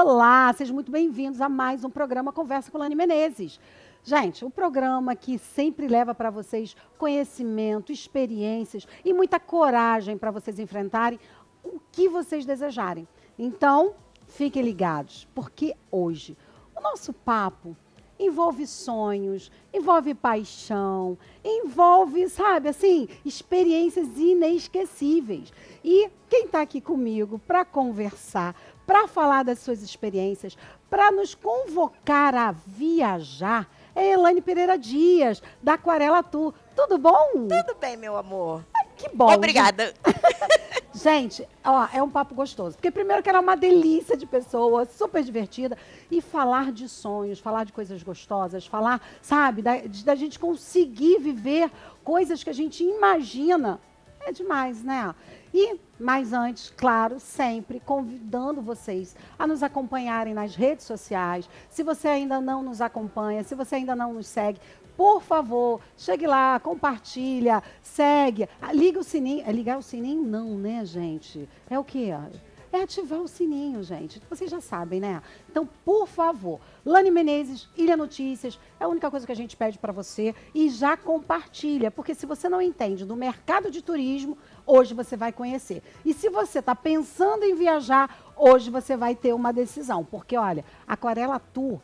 Olá, sejam muito bem-vindos a mais um programa Conversa com Lani Menezes. Gente, um programa que sempre leva para vocês conhecimento, experiências e muita coragem para vocês enfrentarem o que vocês desejarem. Então, fiquem ligados, porque hoje o nosso papo envolve sonhos, envolve paixão, envolve, sabe, assim, experiências inesquecíveis. E quem está aqui comigo para conversar, para falar das suas experiências, para nos convocar a viajar, é Elaine Pereira Dias, da Aquarela Tour. Tudo bom? Tudo bem, meu amor. Ai, que bom. Obrigada. Gente, ó, é um papo gostoso. Porque primeiro que ela é uma delícia de pessoa, super divertida. E falar de sonhos, falar de coisas gostosas, falar, sabe, da gente conseguir viver coisas que a gente imagina. É demais, né? E, mais antes, claro, sempre convidando vocês a nos acompanharem nas redes sociais. Se você ainda não nos acompanha, se você ainda não nos segue, por favor, chegue lá, compartilha, segue, liga o sininho. É ligar o sininho? Não, né, gente? É o quê? É ativar o sininho, gente. Vocês já sabem, né? Então, por favor, Lani Menezes, Ilha Notícias, é a única coisa que a gente pede para você. E já compartilha, porque se você não entende do mercado de turismo, hoje você vai conhecer. E se você está pensando em viajar, hoje você vai ter uma decisão. Porque, olha, Aquarela Tour...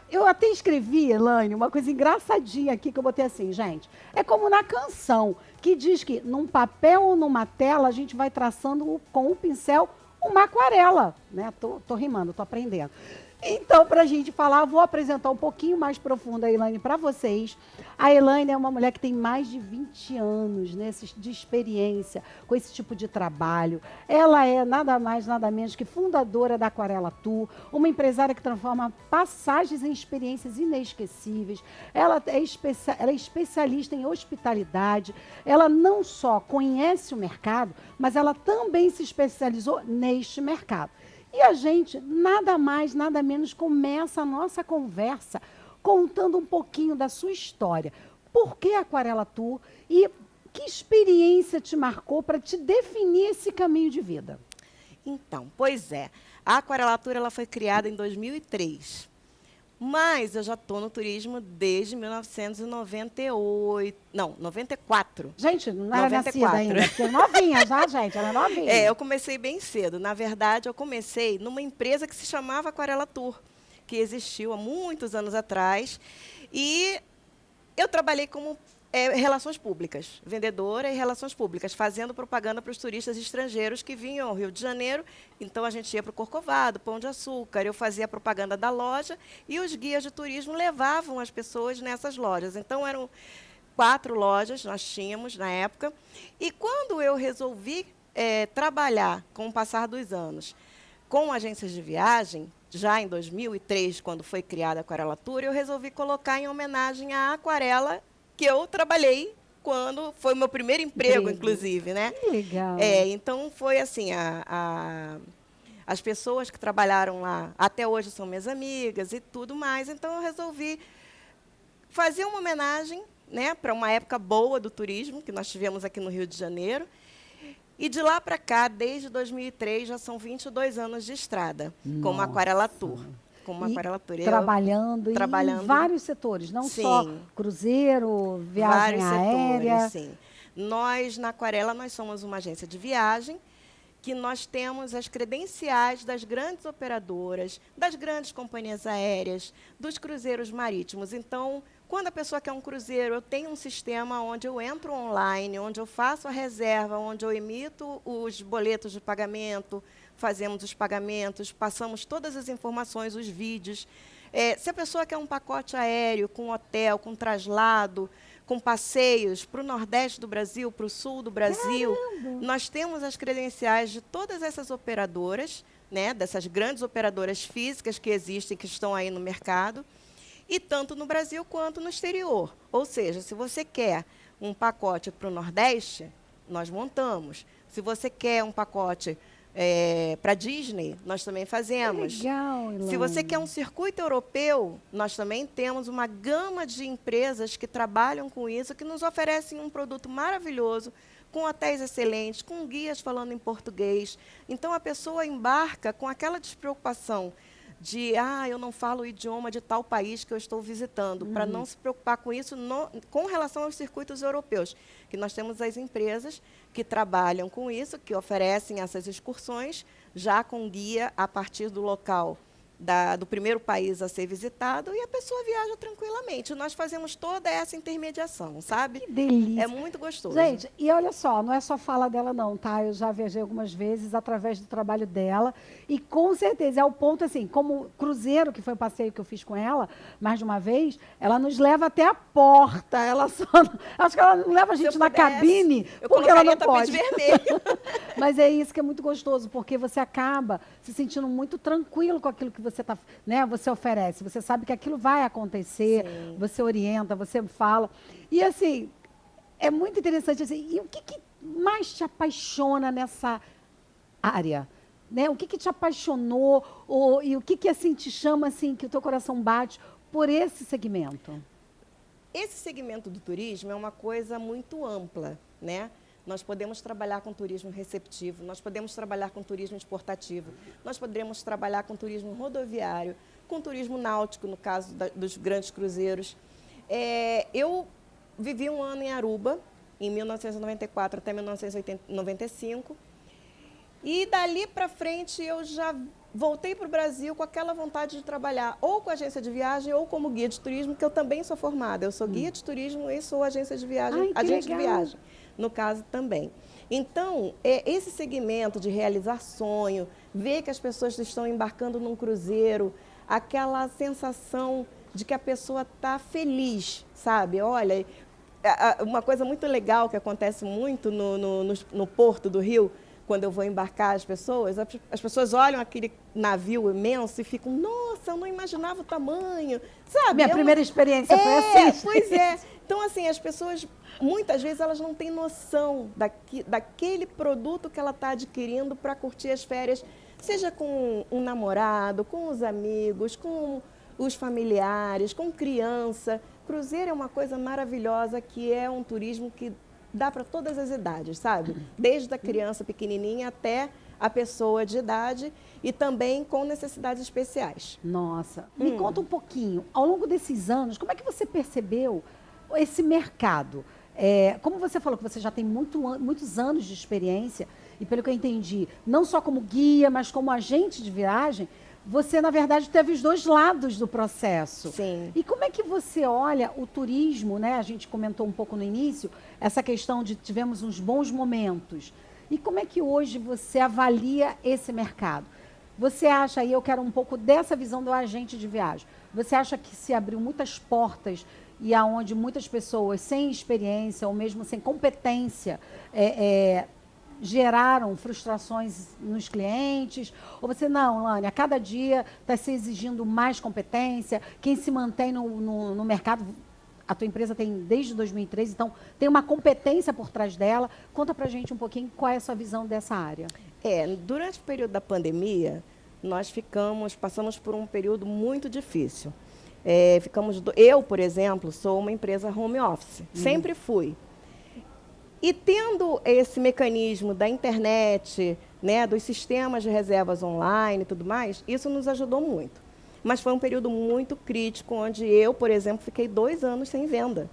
eu até escrevi, Elaine, uma coisa engraçadinha aqui que eu botei assim, gente. É como na canção, que diz que num papel ou numa tela a gente vai traçando com o pincel uma aquarela, né? Tô rimando, tô aprendendo. Então, para a gente falar, vou apresentar um pouquinho mais profundo a Elaine para vocês. A Elaine é uma mulher que tem mais de 20 anos, né, de experiência com esse tipo de trabalho. Ela é nada mais, nada menos que fundadora da Aquarela Tour, uma empresária que transforma passagens em experiências inesquecíveis. Ela é especialista em hospitalidade. Ela não só conhece o mercado, mas ela também se especializou neste mercado. E a gente, nada mais, nada menos, começa a nossa conversa contando um pouquinho da sua história. Por que a Aquarela Tour e que experiência te marcou para te definir esse caminho de vida? Então, pois é. A Aquarela Tour ela foi criada em 2003. Mas eu já estou no turismo desde 1998. Não, 94. Gente, não era 94. nascida ainda, porque é novinha já, gente, ela é novinha. Eu comecei bem cedo. Na verdade, eu comecei numa empresa que se chamava Aquarela Tour, que existiu há muitos anos atrás. E eu trabalhei como relações públicas, vendedora e relações públicas, fazendo propaganda para os turistas estrangeiros que vinham ao Rio de Janeiro. Então, a gente ia para o Corcovado, Pão de Açúcar, eu fazia a propaganda da loja e os guias de turismo levavam as pessoas nessas lojas. Então, eram 4 lojas, nós tínhamos na época. E quando eu resolvi trabalhar, com o passar dos anos, com agências de viagem, já em 2003, quando foi criada a Aquarela Tour, eu resolvi colocar em homenagem à aquarela que eu trabalhei quando foi o meu primeiro emprego, inclusive, né? Que legal. Então, foi assim, as pessoas que trabalharam lá, até hoje são minhas amigas e tudo mais, então eu resolvi fazer uma homenagem, né, para uma época boa do turismo, que nós tivemos aqui no Rio de Janeiro. E de lá para cá, desde 2003, já são 22 anos de estrada, como Aquarela Tour. Como Aquarela Tour. Trabalhando em vários setores, não só cruzeiro, viagem aérea. Setores, sim. Nós, na Aquarela, nós somos uma agência de viagem, que nós temos as credenciais das grandes operadoras, das grandes companhias aéreas, dos cruzeiros marítimos. Então, quando a pessoa quer um cruzeiro, eu tenho um sistema onde eu entro online, onde eu faço a reserva, onde eu emito os boletos de pagamento, fazemos os pagamentos, passamos todas as informações, os vídeos. Se a pessoa quer um pacote aéreo, com hotel, com traslado, com passeios para o Nordeste do Brasil, para o Sul do Brasil, nós temos as credenciais de todas essas operadoras, né, dessas grandes operadoras físicas que existem, que estão aí no mercado, e tanto no Brasil quanto no exterior. Ou seja, se você quer um pacote para o Nordeste, nós montamos. Se você quer um pacote para Disney, nós também fazemos. Legal, Elaine. Se você quer um circuito europeu, nós também temos uma gama de empresas que trabalham com isso, que nos oferecem um produto maravilhoso, com hotéis excelentes, com guias falando em português. Então, a pessoa embarca com aquela despreocupação de, eu não falo o idioma de tal país que eu estou visitando, para não se preocupar com isso com relação aos circuitos europeus, que nós temos as empresas que trabalham com isso, que oferecem essas excursões, já com guia a partir do local do primeiro país a ser visitado, e a pessoa viaja tranquilamente. Nós fazemos toda essa intermediação, sabe? Que delícia. É muito gostoso. Gente, e olha só, não é só fala dela não, tá? Eu já viajei algumas vezes através do trabalho dela, e com certeza é o ponto, assim, como cruzeiro, que foi o passeio que eu fiz com ela, mais de uma vez, ela nos leva até a porta, ela só... Acho que ela não leva a gente na cabine, porque ela não pode. Vermelho. Mas é isso que é muito gostoso, porque você acaba se sentindo muito tranquilo com aquilo que você tá, né, você oferece. Você sabe que aquilo vai acontecer, sim, você orienta, você fala. E assim, é muito interessante assim, e o que mais te apaixona nessa área? Né? O que te apaixonou e o que assim te chama assim, que o teu coração bate por esse segmento? Esse segmento do turismo é uma coisa muito ampla, né? Nós podemos trabalhar com turismo receptivo, nós podemos trabalhar com turismo exportativo, nós podemos trabalhar com turismo rodoviário, com turismo náutico, no caso dos grandes cruzeiros. Eu vivi um ano em Aruba, em 1994 até 1995, e dali para frente eu já voltei para o Brasil com aquela vontade de trabalhar ou com agência de viagem ou como guia de turismo, que eu também sou formada. Eu sou guia de turismo e sou agência de viagem, agente de viagem, no caso também. Então, esse segmento de realizar sonho, ver que as pessoas estão embarcando num cruzeiro, aquela sensação de que a pessoa está feliz, sabe? Olha, uma coisa muito legal que acontece muito no Porto do Rio, quando eu vou embarcar as pessoas olham aquele navio imenso e ficam, nossa, eu não imaginava o tamanho, sabe? Minha primeira experiência foi assim. Pois é. Então, assim, as pessoas, muitas vezes, elas não têm noção daquele produto que ela está adquirindo para curtir as férias, seja com um namorado, com os amigos, com os familiares, com criança. Cruzeiro é uma coisa maravilhosa, que é um turismo que dá para todas as idades, sabe? Desde a criança pequenininha até a pessoa de idade e também com necessidades especiais. Nossa, me conta um pouquinho, ao longo desses anos, como é que você percebeu esse mercado? Como você falou que você já tem muitos anos de experiência, e pelo que eu entendi, não só como guia, mas como agente de viagem, você, na verdade, teve os dois lados do processo. Sim. E como é que você olha o turismo, né? A gente comentou um pouco no início, essa questão de tivemos uns bons momentos. E como é que hoje você avalia esse mercado? Você acha, aí eu quero um pouco dessa visão do agente de viagem, você acha que se abriu muitas portas e aonde muitas pessoas sem experiência ou mesmo sem competência geraram frustrações nos clientes? Ou você, não, Lani, a cada dia está se exigindo mais competência, quem se mantém no mercado, a tua empresa tem desde 2013, então tem uma competência por trás dela. Conta pra gente um pouquinho qual é a sua visão dessa área. Durante o período da pandemia, nós passamos por um período muito difícil. Eu, por exemplo, sou uma empresa home office, sempre fui. E tendo esse mecanismo da internet, né, dos sistemas de reservas online e tudo mais, isso nos ajudou muito. Mas foi um período muito crítico, onde eu, por exemplo, fiquei 2 anos sem venda. Nossa.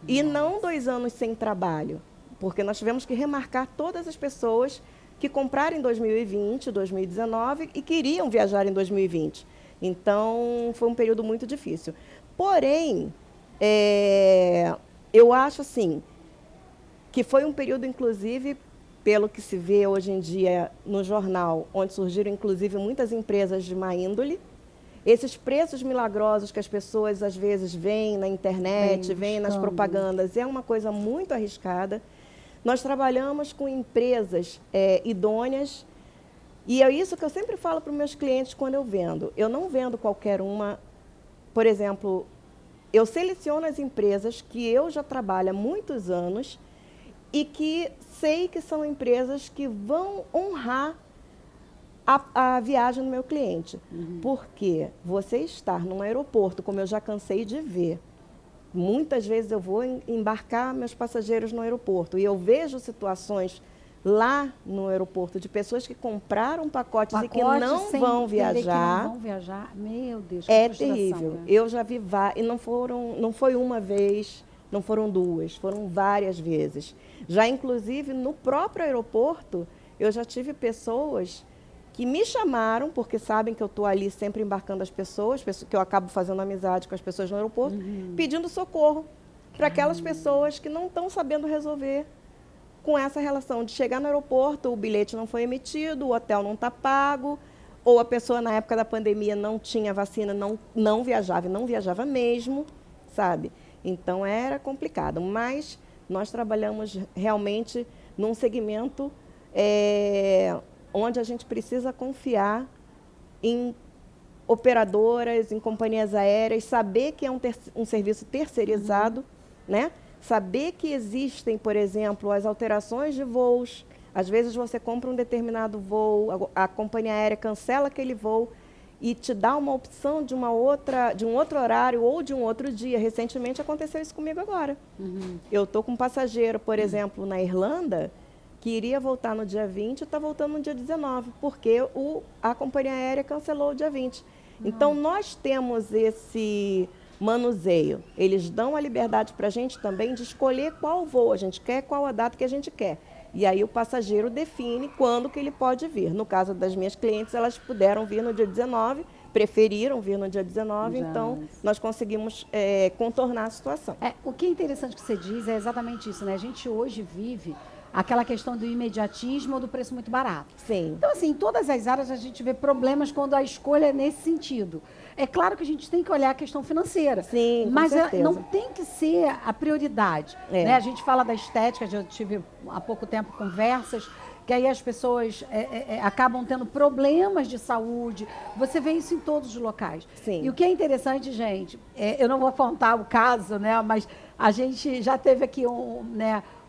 E não 2 anos sem trabalho, porque nós tivemos que remarcar todas as pessoas que compraram em 2020, 2019 e queriam viajar em 2020. Então, foi um período muito difícil. Porém, eu acho assim, que foi um período, inclusive, pelo que se vê hoje em dia no jornal, onde surgiram, inclusive, muitas empresas de má índole. Esses preços milagrosos que as pessoas, às vezes, veem na internet, veem nas propagandas, é uma coisa muito arriscada. Nós trabalhamos com empresas idôneas, e é isso que eu sempre falo para os meus clientes quando eu vendo. Eu não vendo qualquer uma. Por exemplo, eu seleciono as empresas que eu já trabalho há muitos anos e que sei que são empresas que vão honrar a viagem do meu cliente. Porque você estar num aeroporto, como eu já cansei de ver, muitas vezes eu vou embarcar meus passageiros no aeroporto e eu vejo situações lá no aeroporto de pessoas que compraram pacotes e que não vão viajar. Que não vão viajar. Meu Deus, que é frustração, terrível. né? Eu já vi e não foi uma vez, não foram duas, foram várias vezes. Já inclusive no próprio aeroporto, eu já tive pessoas que me chamaram, porque sabem que eu estou ali sempre embarcando as pessoas, que eu acabo fazendo amizade com as pessoas no aeroporto, pedindo socorro para aquelas pessoas que não estão sabendo resolver com essa relação de chegar no aeroporto, o bilhete não foi emitido, o hotel não está pago, ou a pessoa na época da pandemia não tinha vacina, não viajava e não viajava mesmo, sabe? Então era complicado, mas nós trabalhamos realmente num segmento onde a gente precisa confiar em operadoras, em companhias aéreas, saber que é um serviço terceirizado, né? Saber que existem, por exemplo, as alterações de voos. Às vezes você compra um determinado voo, a companhia aérea cancela aquele voo e te dá uma opção de um outro horário ou de um outro dia. Recentemente aconteceu isso comigo agora. Eu estou com um passageiro, por exemplo, na Irlanda, que iria voltar no dia 20 e está voltando no dia 19, porque a companhia aérea cancelou o dia 20. Então, nós temos esse manuseio. Eles dão a liberdade para a gente também de escolher qual voo a gente quer, qual a data que a gente quer. E aí o passageiro define quando que ele pode vir. No caso das minhas clientes, elas puderam vir no dia 19, preferiram vir no dia 19, então nós conseguimos contornar a situação. O que é interessante que você diz é exatamente isso, né? A gente hoje vive aquela questão do imediatismo ou do preço muito barato. Sim. Então, assim, em todas as áreas a gente vê problemas quando a escolha é nesse sentido. É claro que a gente tem que olhar a questão financeira. Sim, mas com certeza. Não tem que ser a prioridade. Né? A gente fala da estética, eu tive há pouco tempo conversas, que aí as pessoas acabam tendo problemas de saúde. Você vê isso em todos os locais. Sim. E o que é interessante, gente, eu não vou contar o caso, né, mas a gente já teve aqui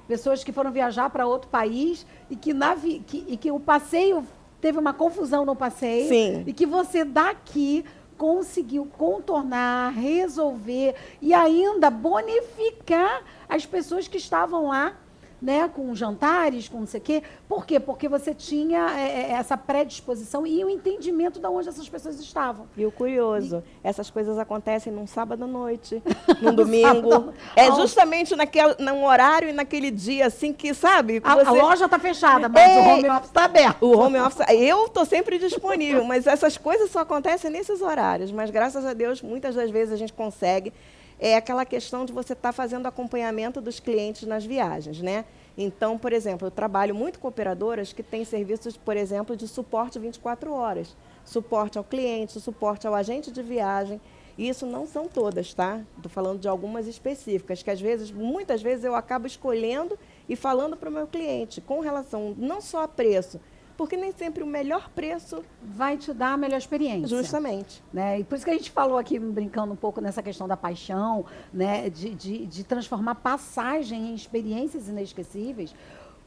pessoas que foram viajar para outro país e que o passeio teve uma confusão no passeio. Sim. E que você daqui conseguiu contornar, resolver e ainda bonificar as pessoas que estavam lá, né, com jantares, com não sei o quê. Por quê? Porque você tinha essa predisposição e o entendimento de onde essas pessoas estavam. E o curioso, essas coisas acontecem num sábado à noite, num domingo. Justamente num horário e naquele dia, assim, que, sabe? A loja está fechada, mas o home office está aberto. O home office, eu estou sempre disponível, mas essas coisas só acontecem nesses horários. Mas, graças a Deus, muitas das vezes a gente consegue. É aquela questão de você estar fazendo acompanhamento dos clientes nas viagens, né? Então, por exemplo, eu trabalho muito com operadoras que têm serviços, por exemplo, de suporte 24 horas. Suporte ao cliente, suporte ao agente de viagem. E isso não são todas, tá? Estou falando de algumas específicas, que muitas vezes eu acabo escolhendo e falando para o meu cliente com relação não só a preço, porque nem sempre o melhor preço vai te dar a melhor experiência. Justamente. Né? E por isso que a gente falou aqui, brincando um pouco nessa questão da paixão, né? de transformar passagem em experiências inesquecíveis.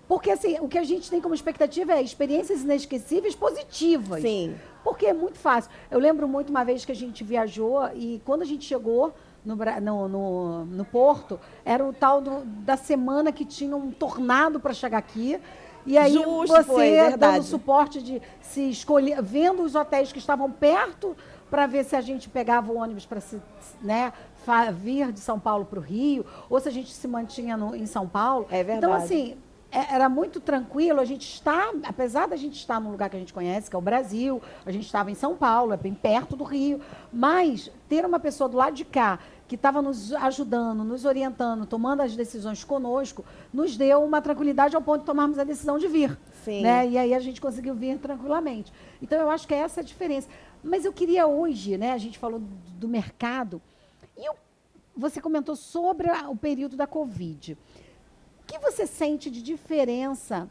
Porque assim, o que a gente tem como expectativa é experiências inesquecíveis positivas. Sim. Porque é muito fácil. Eu lembro muito uma vez que a gente viajou e quando a gente chegou no Porto, era o tal da semana que tinha um tornado para chegar aqui. E aí você dando suporte de se escolher, vendo os hotéis que estavam perto para ver se a gente pegava o ônibus para vir de São Paulo para o Rio, ou se a gente se mantinha em São Paulo. É verdade. Então, assim, era muito tranquilo. Apesar da gente estar num lugar que a gente conhece, que é o Brasil, a gente estava em São Paulo, é bem perto do Rio, mas ter uma pessoa do lado de cá que estava nos ajudando, nos orientando, tomando as decisões conosco, nos deu uma tranquilidade ao ponto de tomarmos a decisão de vir. Sim. Né? E aí a gente conseguiu vir tranquilamente. Então, eu acho que essa é a diferença. Mas eu queria hoje, né, a gente falou do mercado, e você comentou sobre o período da Covid. O que você sente de diferença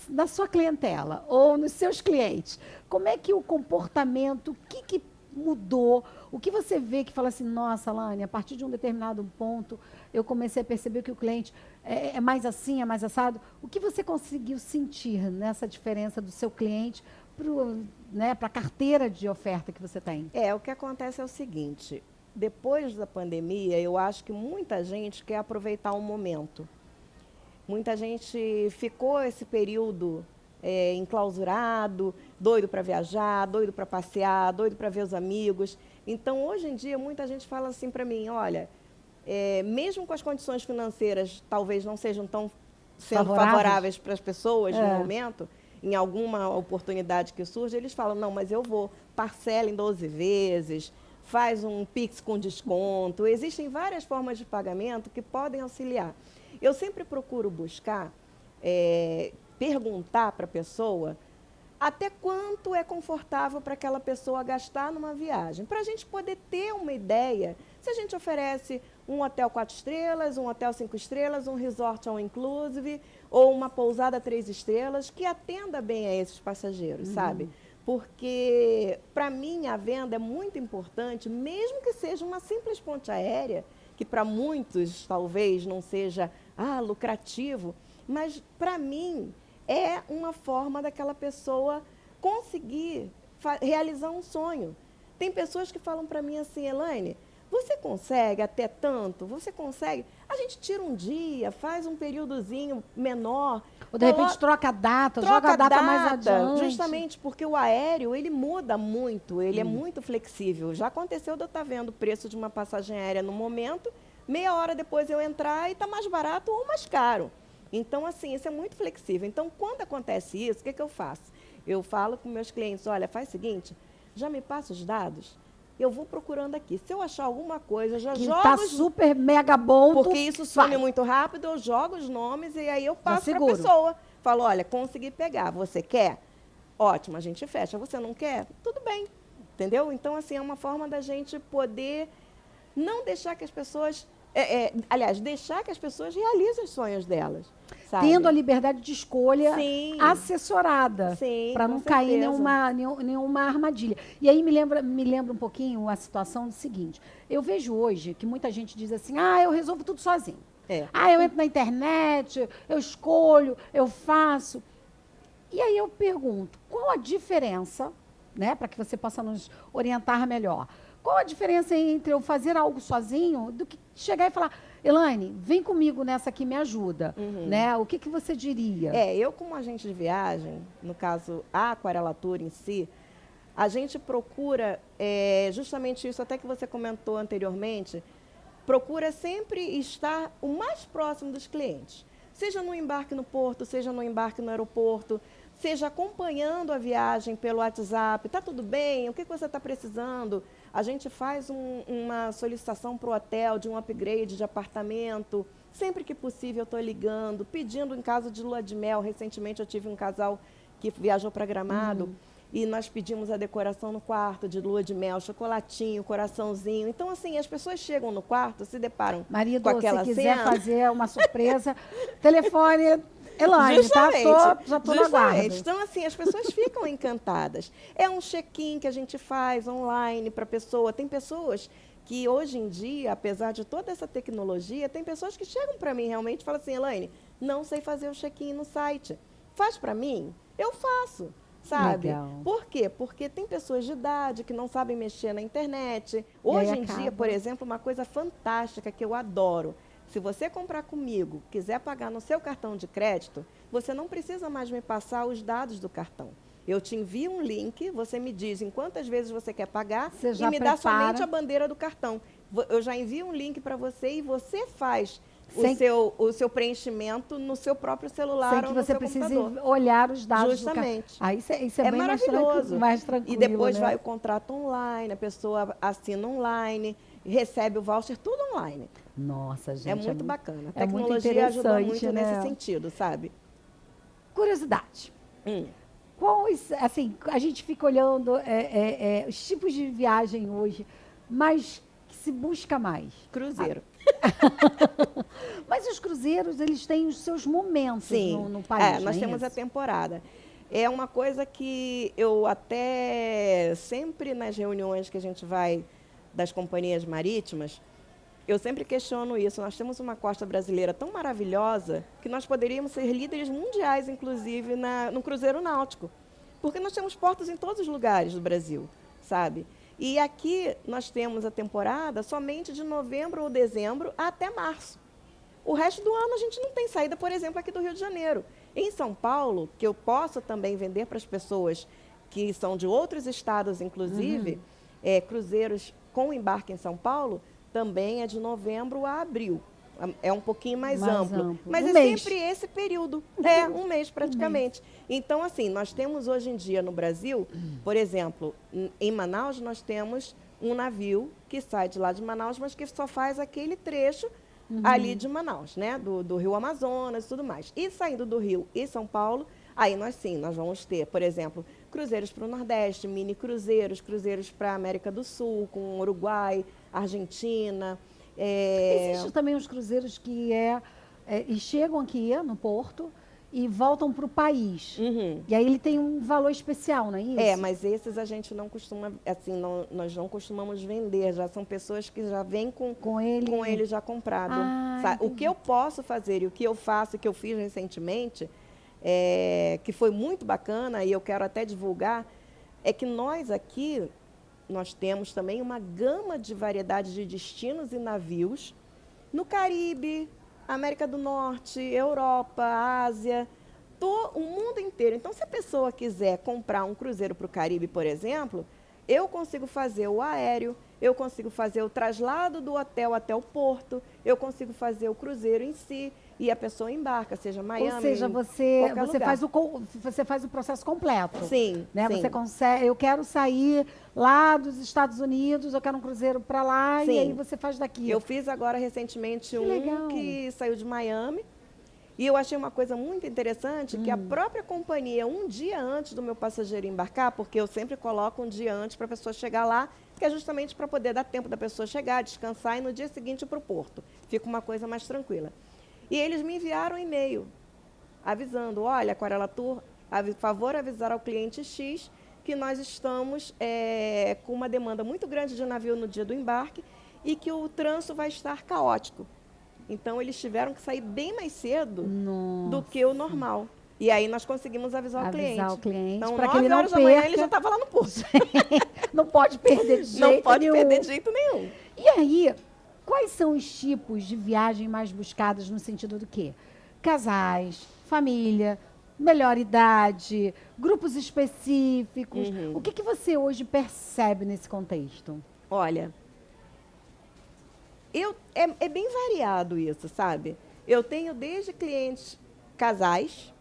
na sua clientela ou nos seus clientes? Como é que o comportamento, o que mudou? O que você vê que fala assim, nossa, Lani, a partir de um determinado ponto, eu comecei a perceber que o cliente é mais assim, é mais assado. O que você conseguiu sentir nessa diferença do seu cliente para a carteira de oferta que você tem? O que acontece é o seguinte, depois da pandemia, eu acho que muita gente quer aproveitar o momento. Muita gente ficou esse período enclausurado, doido para viajar, doido para passear, doido para ver os amigos. Então, hoje em dia, muita gente fala assim para mim, olha, mesmo com as condições financeiras talvez não sejam tão sendo favoráveis para as pessoas no momento, em alguma oportunidade que surge, eles falam, não, mas eu vou, parcela em 12 vezes, faz um Pix com desconto. Existem várias formas de pagamento que podem auxiliar. Eu sempre procuro buscar, perguntar para a pessoa até quanto é confortável para aquela pessoa gastar numa viagem, para a gente poder ter uma ideia se a gente oferece um hotel 4 estrelas, um hotel 5 estrelas, um resort all inclusive, ou uma pousada 3 estrelas, que atenda bem a esses passageiros, sabe? Porque, para mim, a venda é muito importante, mesmo que seja uma simples ponte aérea, que para muitos talvez não seja lucrativo, mas, para mim, é uma forma daquela pessoa conseguir realizar um sonho. Tem pessoas que falam para mim assim, Elaine, você consegue até tanto? Você consegue? A gente tira um dia, faz um períodozinho menor. Ou de repente troca a data, joga a data mais adiante. Justamente porque o aéreo, ele muda muito, ele é muito flexível. Já aconteceu de eu estar vendo o preço de uma passagem aérea no momento, meia hora depois eu entrar e está mais barato ou mais caro. Então, assim, isso é muito flexível. Então, quando acontece isso, o que eu faço? Eu falo com meus clientes, olha, faz o seguinte, já me passa os dados, eu vou procurando aqui. Se eu achar alguma coisa, eu já que jogo... Tá super mega bom. Porque isso some muito rápido, eu jogo os nomes e aí eu passo para a pessoa. Falo, olha, consegui pegar, você quer? Ótimo, a gente fecha. Você não quer? Tudo bem, entendeu? Então, assim, é uma forma da gente poder não deixar que as pessoas... aliás, deixar que as pessoas realizem os sonhos delas. Sabe? Tendo a liberdade de escolha assessorada, para não cair em nenhuma armadilha. E aí me lembra um pouquinho a situação do seguinte, eu vejo hoje que muita gente diz assim, eu resolvo tudo sozinho. Eu entro na internet, eu escolho, eu faço. E aí eu pergunto, qual a diferença, né, para que você possa nos orientar melhor, qual a diferença entre eu fazer algo sozinho do que chegar e falar, Elaine, vem comigo nessa aqui, me ajuda. Né? O que você diria? Eu como agente de viagem, no caso a Aquarela Tour em si, a gente procura, justamente isso até que você comentou anteriormente, procura sempre estar o mais próximo dos clientes. Seja no embarque no porto, seja no embarque no aeroporto, seja acompanhando a viagem pelo WhatsApp. Está tudo bem? O que você está precisando? A gente faz uma solicitação para o hotel de um upgrade de apartamento. Sempre que possível eu estou ligando, pedindo em caso de lua de mel. Recentemente eu tive um casal que viajou para Gramado e nós pedimos a decoração no quarto de lua de mel, chocolatinho, coraçãozinho. Então, assim, as pessoas chegam no quarto, se deparam com aquela cena. Se quiser fazer uma surpresa, telefone... Elaine, já estou na guarda. Então, assim, as pessoas ficam encantadas. É um check-in que a gente faz online para a pessoa. Tem pessoas que, hoje em dia, apesar de toda essa tecnologia, tem pessoas que chegam para mim realmente e falam assim, Elaine, não sei fazer o check-in no site. Faz para mim? Eu faço, sabe? Legal. Por quê? Porque tem pessoas de idade que não sabem mexer na internet. Hoje em dia, por exemplo, uma coisa fantástica que eu adoro, se você comprar comigo, quiser pagar no seu cartão de crédito, você não precisa mais me passar os dados do cartão. Eu te envio um link, você me diz em quantas vezes você quer pagar e me dá somente a bandeira do cartão. Eu já envio um link para você e você faz o seu preenchimento no seu próprio celular ou no seu computador. Sem que você precise olhar os dados do cartão. Isso é bem maravilhoso. Mais tranquilo. E depois né? vai o contrato online, a pessoa assina online, recebe o voucher, tudo online. Nossa, gente. É muito bacana. A tecnologia tecnologia ajuda muito né? nesse sentido, sabe? Curiosidade. Quais, assim, a gente fica olhando os tipos de viagem hoje, mas que se busca mais? Cruzeiro. Mas os cruzeiros, eles têm os seus momentos no país. Nós temos a temporada. É uma coisa que eu até sempre nas reuniões que a gente vai das companhias marítimas, eu sempre questiono isso. Nós temos uma costa brasileira tão maravilhosa que nós poderíamos ser líderes mundiais, inclusive, no cruzeiro náutico. Porque nós temos portos em todos os lugares do Brasil, sabe? E aqui nós temos a temporada somente de novembro ou dezembro até março. O resto do ano a gente não tem saída, por exemplo, aqui do Rio de Janeiro. Em São Paulo, que eu posso também vender para as pessoas que são de outros estados, inclusive, cruzeiros com embarque em São Paulo, também é de novembro a abril. É um pouquinho mais amplo. Mas é sempre esse período. Um mês praticamente. Então, assim, nós temos hoje em dia no Brasil, por exemplo, em Manaus, nós temos um navio que sai de lá de Manaus, mas que só faz aquele trecho ali de Manaus, né? Do Rio Amazonas e tudo mais. E saindo do Rio e São Paulo, aí nós vamos ter, por exemplo, cruzeiros para o Nordeste, mini cruzeiros, cruzeiros para a América do Sul, com Uruguai, Argentina. Existem também os cruzeiros que e chegam aqui no porto e voltam para o país. E aí ele tem um valor especial, não é isso? Mas esses a gente não costuma, assim, nós não costumamos vender. Já são pessoas que já vêm com ele já comprado. O que eu posso fazer e o que eu faço, que eu fiz recentemente, que foi muito bacana e eu quero até divulgar, é que nós aqui, nós temos também uma gama de variedade de destinos e navios no Caribe, América do Norte, Europa, Ásia, o mundo inteiro. Então, se a pessoa quiser comprar um cruzeiro para o Caribe, por exemplo, eu consigo fazer o aéreo, eu consigo fazer o traslado do hotel até o porto, eu consigo fazer o cruzeiro em si e a pessoa embarca, seja Miami, ou seja, você faz o processo completo. Sim, né? sim. Você consegue, eu quero sair lá dos Estados Unidos, eu quero um cruzeiro para lá, sim. E aí você faz daqui. Eu fiz agora recentemente que saiu de Miami. E eu achei uma coisa muito interessante, que a própria companhia, um dia antes do meu passageiro embarcar, porque eu sempre coloco um dia antes para a pessoa chegar lá, que é justamente para poder dar tempo da pessoa chegar, descansar e no dia seguinte ir para o porto. Fica uma coisa mais tranquila. E eles me enviaram um e-mail avisando, olha, Aquarela Tour, favor avisar ao cliente X que nós estamos com uma demanda muito grande de navio no dia do embarque e que o trânsito vai estar caótico. Então, eles tiveram que sair bem mais cedo do que o normal. E aí, nós conseguimos avisar o cliente. Então, para que ele não perca. Da manhã, ele já estava lá no porto. Não pode perder de jeito nenhum. Não pode perder de jeito nenhum. E aí, quais são os tipos de viagem mais buscadas no sentido do quê? Casais, família, melhor idade, grupos específicos. O que você hoje percebe nesse contexto? Olha, é bem variado isso, sabe? Eu tenho desde clientes casais,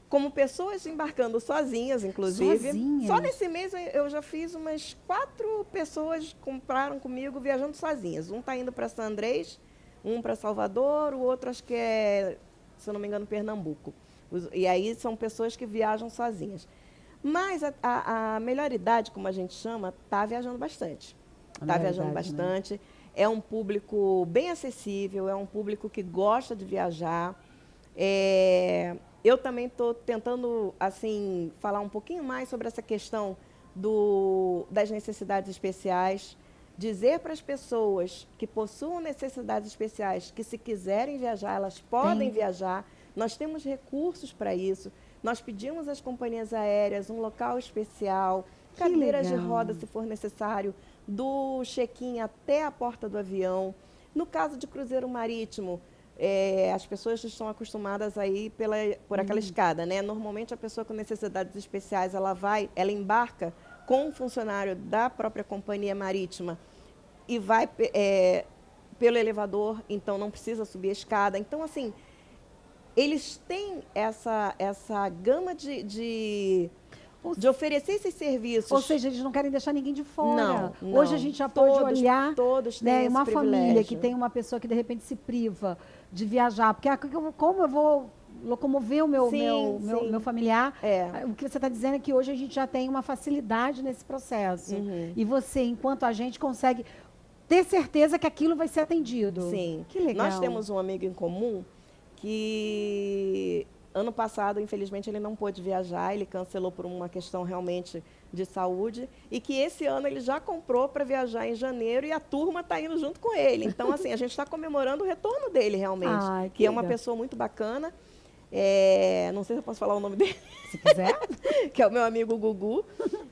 como pessoas embarcando sozinhas, inclusive. Sozinhas? Só nesse mês eu já fiz umas 4 pessoas que compraram comigo viajando sozinhas. Um está indo para San Andrés, um para Salvador, o outro acho que é, se eu não me engano, Pernambuco. E aí são pessoas que viajam sozinhas. Mas a melhor idade, como a gente chama, está viajando bastante. Está viajando bastante. Né? É um público bem acessível, é um público que gosta de viajar. Eu também estou tentando assim, falar um pouquinho mais sobre essa questão das necessidades especiais. Dizer para as pessoas que possuam necessidades especiais que, se quiserem viajar, elas podem viajar. Nós temos recursos para isso. Nós pedimos às companhias aéreas um local especial, cadeiras de roda, se for necessário, do check-in até a porta do avião. No caso de cruzeiro marítimo, as pessoas estão acostumadas a ir por aquela escada, né? Normalmente, a pessoa com necessidades especiais, ela embarca com um funcionário da própria companhia marítima e vai pelo elevador, então não precisa subir a escada. Então, assim, eles têm essa gama de oferecer esses serviços. Ou seja, eles não querem deixar ninguém de fora. Não. Hoje a gente já pode olhar, todos têm uma esse família privilégio. que tem uma pessoa que de repente se priva de viajar, porque como eu vou locomover o meu familiar, o que você está dizendo é que hoje a gente já tem uma facilidade nesse processo. E você, enquanto agente, consegue ter certeza que aquilo vai ser atendido. Sim. Que legal. Nós temos um amigo em comum que ano passado, infelizmente, ele não pôde viajar, ele cancelou por uma questão realmente de saúde, e que esse ano ele já comprou para viajar em janeiro e a turma está indo junto com ele. Então, assim, a gente está comemorando o retorno dele realmente, que é uma pessoa muito bacana. Não sei se eu posso falar o nome dele. Se quiser. Que é o meu amigo Gugu.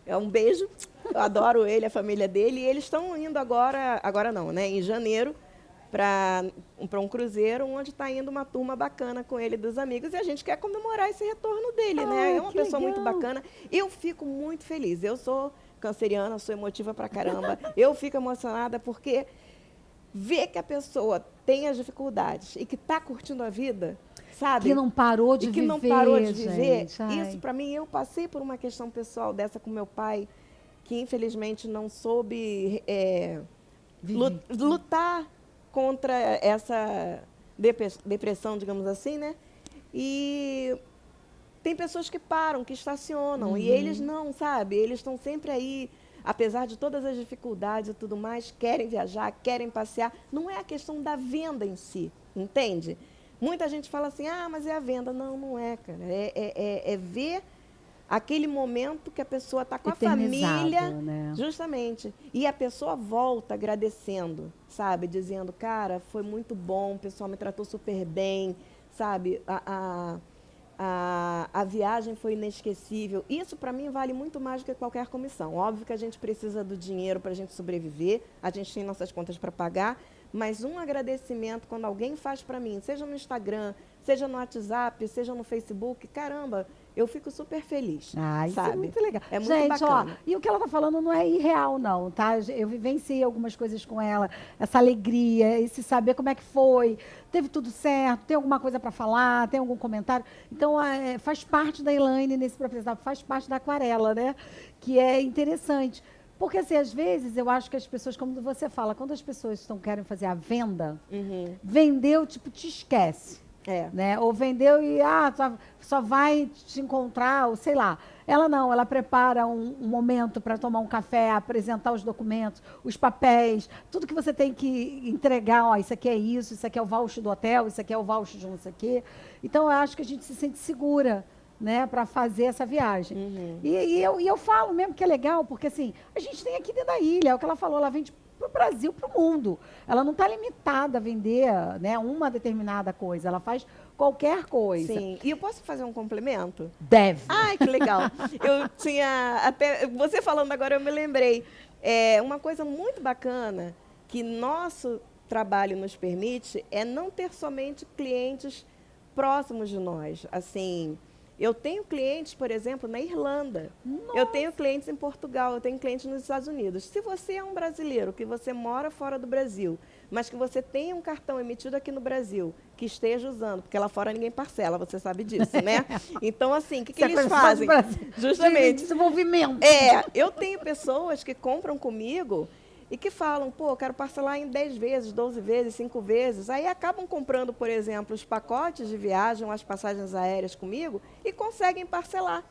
Um beijo. Eu adoro ele, a família dele. E eles estão indo agora não, né? Em janeiro, para um cruzeiro, onde está indo uma turma bacana com ele, dos amigos. E a gente quer comemorar esse retorno dele, né? É uma pessoa muito bacana. Eu fico muito feliz. Eu sou canceriana, sou emotiva pra caramba. Eu fico emocionada porque ver que a pessoa tem as dificuldades e que está curtindo a vida, sabe? Que não parou de e que viver, não parou de viver. gente. Ai. Isso, para mim, eu passei por uma questão pessoal dessa com meu pai, que infelizmente não soube lutar contra essa depressão, digamos assim, né? E tem pessoas que param, que estacionam, e eles não, sabe? Eles estão sempre aí, apesar de todas as dificuldades e tudo mais, querem viajar, querem passear. Não é a questão da venda em si, entende? Muita gente fala assim, mas é a venda. Não, não é, cara. É ver aquele momento que a pessoa está com a família, né? Justamente. E a pessoa volta agradecendo, sabe? Dizendo, cara, foi muito bom, o pessoal me tratou super bem, sabe? A viagem foi inesquecível. Isso, para mim, vale muito mais do que qualquer comissão. Óbvio que a gente precisa do dinheiro para a gente sobreviver, a gente tem nossas contas para pagar, mas um agradecimento, quando alguém faz para mim, seja no Instagram, seja no WhatsApp, seja no Facebook, caramba, eu fico super feliz, sabe? Isso é muito legal. É muito gente, bacana. E o que ela está falando não é irreal, não, tá? Eu vivenciei algumas coisas com ela, essa alegria, esse saber como é que foi, teve tudo certo, tem alguma coisa para falar, tem algum comentário. Então, faz parte da Elaine nesse processo, faz parte da aquarela, né? Que é interessante. Porque, assim, às vezes, eu acho que as pessoas, como você fala, quando as pessoas querem fazer a venda, vendeu, tipo, te esquece. Né? Ou vendeu e só vai te encontrar, ou sei lá. Ela não, ela prepara um momento para tomar um café, apresentar os documentos, os papéis, tudo que você tem que entregar. Isso aqui é isso aqui é o voucher do hotel, isso aqui é o voucher de não sei o quê. Então, eu acho que a gente se sente segura, né, para fazer essa viagem. E eu falo mesmo que é legal, porque assim, a gente tem aqui dentro da ilha, é o que ela falou, ela vende para o Brasil, para o mundo. Ela não está limitada a vender, né, uma determinada coisa, ela faz qualquer coisa. Sim. E eu posso fazer um complemento? Deve. Ai, que legal. Eu tinha até, você falando agora, eu me lembrei. Uma coisa muito bacana que nosso trabalho nos permite é não ter somente clientes próximos de nós. Assim, eu tenho clientes, por exemplo, na Irlanda. Nossa. Eu tenho clientes em Portugal, eu tenho clientes nos Estados Unidos. Se você é um brasileiro, que você mora fora do Brasil, mas que você tem um cartão emitido aqui no Brasil, que esteja usando, porque lá fora ninguém parcela, você sabe disso, né? Então, assim, o que eles fazem? Justamente. Desenvolvimento. Eu tenho pessoas que compram comigo e que falam, pô, eu quero parcelar em 10 vezes, 12 vezes, 5 vezes. Aí acabam comprando, por exemplo, os pacotes de viagem, as passagens aéreas comigo e conseguem parcelar.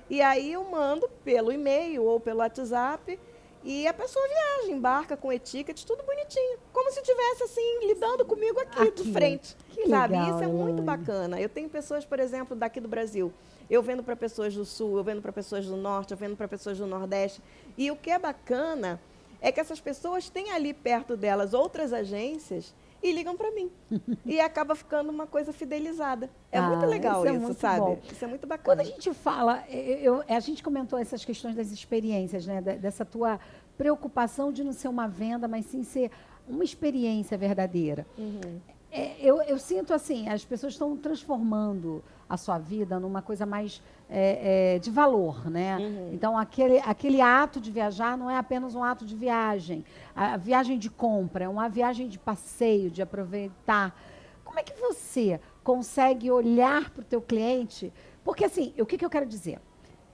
E aí eu mando pelo e-mail ou pelo WhatsApp e a pessoa viaja, embarca com etiquetas, tudo bonitinho. Como se estivesse, assim, lidando comigo aqui de frente. Que sabe? legal, Isso é muito Elaine. bacana. Eu tenho pessoas, por exemplo, daqui do Brasil. Eu vendo para pessoas do Sul, eu vendo para pessoas do Norte, eu vendo para pessoas do Nordeste. E o que é bacana é que essas pessoas têm ali perto delas outras agências e ligam para mim. E acaba ficando uma coisa fidelizada. É muito legal isso é isso, muito sabe? bom. Isso é muito Quando bacana. a gente fala, a gente comentou essas questões das experiências, né? Dessa tua preocupação de não ser uma venda, mas sim ser uma experiência verdadeira. Eu sinto assim, as pessoas estão transformando a sua vida numa coisa mais de valor, né? Então, aquele ato de viajar não é apenas um ato de viagem. A viagem de compra é uma viagem de passeio, de aproveitar. Como é que você consegue olhar para o teu cliente? Porque, assim, o que eu quero dizer?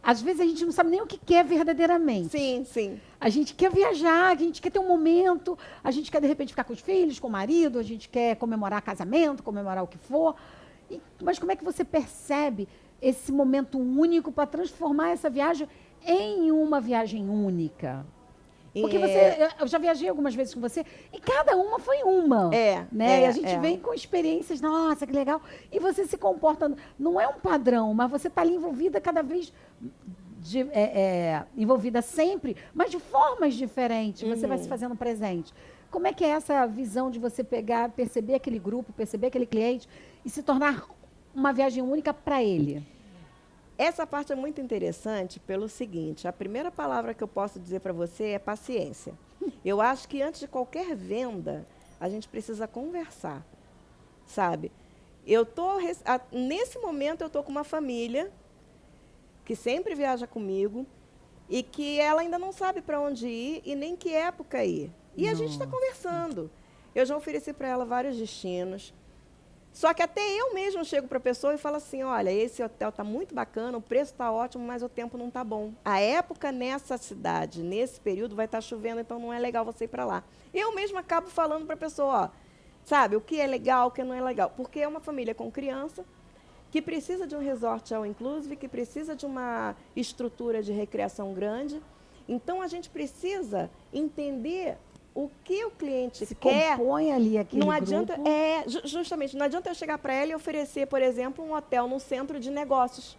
Às vezes a gente não sabe nem o que quer verdadeiramente. Sim, sim. A gente quer viajar, a gente quer ter um momento, a gente quer, de repente, ficar com os filhos, com o marido, a gente quer comemorar casamento, comemorar o que for. Mas como é que você percebe esse momento único para transformar essa viagem em uma viagem única? Porque eu já viajei algumas vezes com você e cada uma foi uma. Né? E a gente vem com experiências, nossa, que legal. E você se comporta, não é um padrão, mas você está ali envolvida cada vez, envolvida sempre, mas de formas diferentes. Você vai se fazendo presente. Como é que é essa visão de você pegar, perceber aquele grupo, perceber aquele cliente e se tornar uma viagem única para ele? Essa parte é muito interessante pelo seguinte, a primeira palavra que eu posso dizer para você é paciência. Eu acho que antes de qualquer venda, a gente precisa conversar, sabe? Nesse momento, eu estou com uma família que sempre viaja comigo e que ela ainda não sabe para onde ir e nem que época ir. E a gente está conversando. Eu já ofereci para ela vários destinos. Só que até eu mesmo chego para a pessoa e falo assim, olha, esse hotel está muito bacana, o preço está ótimo, mas o tempo não está bom. A época nessa cidade, nesse período, vai estar chovendo, então não é legal você ir para lá. Eu mesmo acabo falando para a pessoa, ó, sabe, o que é legal, o que não é legal. Porque é uma família com criança, que precisa de um resort all inclusive, que precisa de uma estrutura de recreação grande. Então, a gente precisa entender o que o cliente quer. Compõe ali aquele não adianta, grupo. justamente, não adianta eu chegar para ela e oferecer, por exemplo, um hotel no centro de negócios,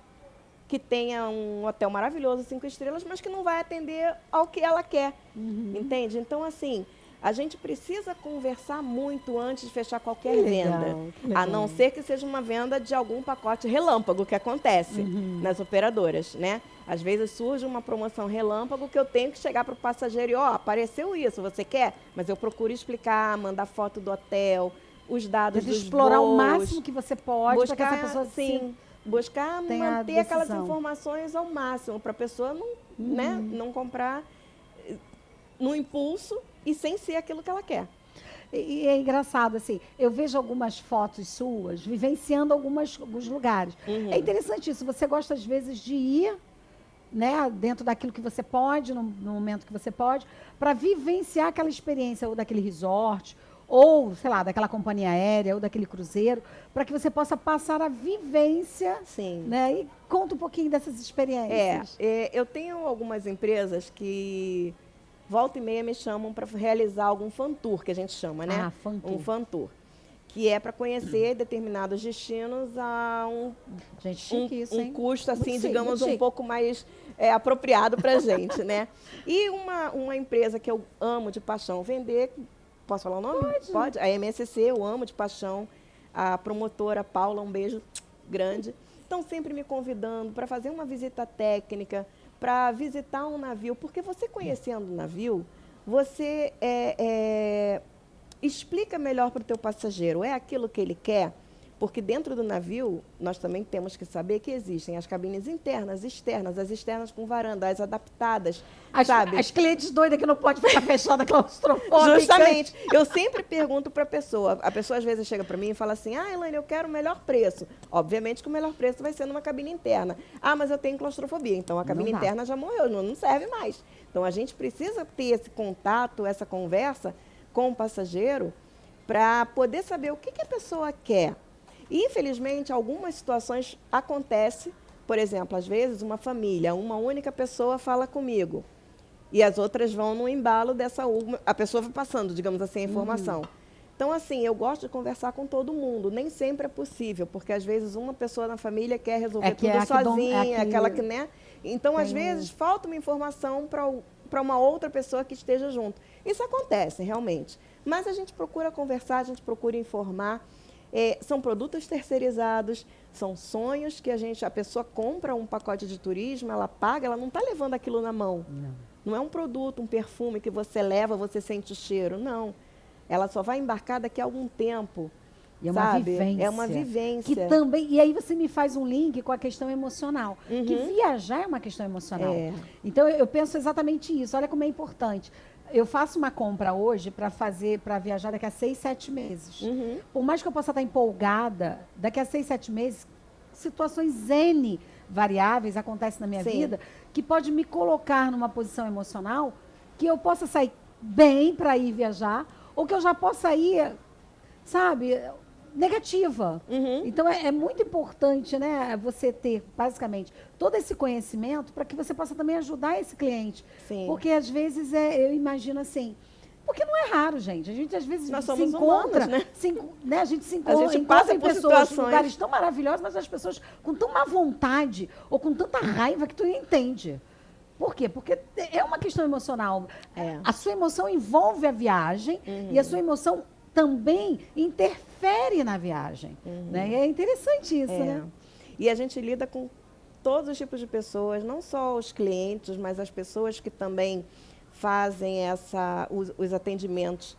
que tenha um hotel maravilhoso, 5 estrelas, mas que não vai atender ao que ela quer. Entende? Então, assim, a gente precisa conversar muito antes de fechar qualquer venda. A não ser que seja uma venda de algum pacote relâmpago, que acontece nas operadoras, né? Às vezes surge uma promoção relâmpago que eu tenho que chegar para o passageiro e, ó, apareceu isso, você quer? Mas eu procuro explicar, mandar foto do hotel, os dados dos explorar voos, o máximo que você pode buscar, para que essa pessoa buscar manter aquelas informações ao máximo, para a pessoa não, né, não comprar no impulso e sem ser aquilo que ela quer. E é engraçado, assim, eu vejo algumas fotos suas vivenciando alguns lugares. É interessante isso, você gosta às vezes de ir, né, dentro daquilo que você pode, no momento que você pode, para vivenciar aquela experiência, ou daquele resort, ou, sei lá, daquela companhia aérea, ou daquele cruzeiro, para que você possa passar a vivência. Sim. Né? E conta um pouquinho dessas experiências. Eu tenho algumas empresas que volta e meia me chamam para realizar algum fan tour, que a gente chama, né? Fan tour. Um fan tour. Que é para conhecer determinados destinos a um custo, assim, digamos, um pouco mais apropriado para a gente, né? E uma empresa que eu amo de paixão vender, posso falar o nome? Pode. A MSC, eu amo de paixão. A promotora Paula, um beijo grande. Estão sempre me convidando para fazer uma visita técnica, para visitar um navio, porque você conhecendo o navio, você explica melhor para o teu passageiro, é aquilo que ele quer? Porque dentro do navio, nós também temos que saber que existem as cabines internas, externas, as externas com varanda, as adaptadas, sabe? As clientes doidas que não pode ficar fechada, claustrofóbica. Justamente. Eu sempre pergunto para a pessoa às vezes chega para mim e fala assim, Elaine, eu quero o melhor preço. Obviamente que o melhor preço vai ser numa cabine interna. Mas eu tenho claustrofobia, então a cabine interna já morreu, não serve mais. Então, a gente precisa ter esse contato, essa conversa com o passageiro para poder saber o que a pessoa quer. E, infelizmente, algumas situações acontecem, por exemplo, às vezes uma família, uma única pessoa fala comigo e as outras vão no embalo dessa uma, a pessoa vai passando, digamos assim, a informação. Então, assim, eu gosto de conversar com todo mundo, nem sempre é possível, porque às vezes uma pessoa na família quer resolver tudo sozinha, aquela que, né? Então, às vezes, falta uma informação para uma outra pessoa que esteja junto. Isso acontece, realmente. Mas a gente procura conversar, a gente procura informar. São produtos terceirizados, são sonhos que a pessoa compra um pacote de turismo, ela paga, ela não está levando aquilo na mão. Não é um produto, um perfume que você leva, você sente o cheiro, não. Ela só vai embarcar daqui a algum tempo. E é uma vivência. É uma vivência. Que também, e aí você me faz um link com a questão emocional. Que viajar é uma questão emocional. Então, eu penso exatamente isso. Olha como é importante. Eu faço uma compra hoje para viajar daqui a 6, 7 meses. Por mais que eu possa estar empolgada, daqui a 6, 7 meses, situações N variáveis acontecem na minha vida que pode me colocar numa posição emocional que eu possa sair bem para ir viajar ou que eu já possa ir, sabe, negativa. Então, é muito importante, né, você ter, basicamente, todo esse conhecimento para que você possa também ajudar esse cliente. Porque, às vezes, eu imagino assim, porque não é raro, gente. A gente, às vezes, nós se encontra, humanos, né? A gente se encontra, a gente passa em por pessoas em lugares tão maravilhosos, mas as pessoas com tão má vontade ou com tanta raiva que tu não entende. Por quê? Porque é uma questão emocional. A sua emoção envolve a viagem e a sua emoção também interfere na viagem. Né? E é interessante isso, né? E a gente lida com todos os tipos de pessoas, não só os clientes, mas as pessoas que também fazem os atendimentos.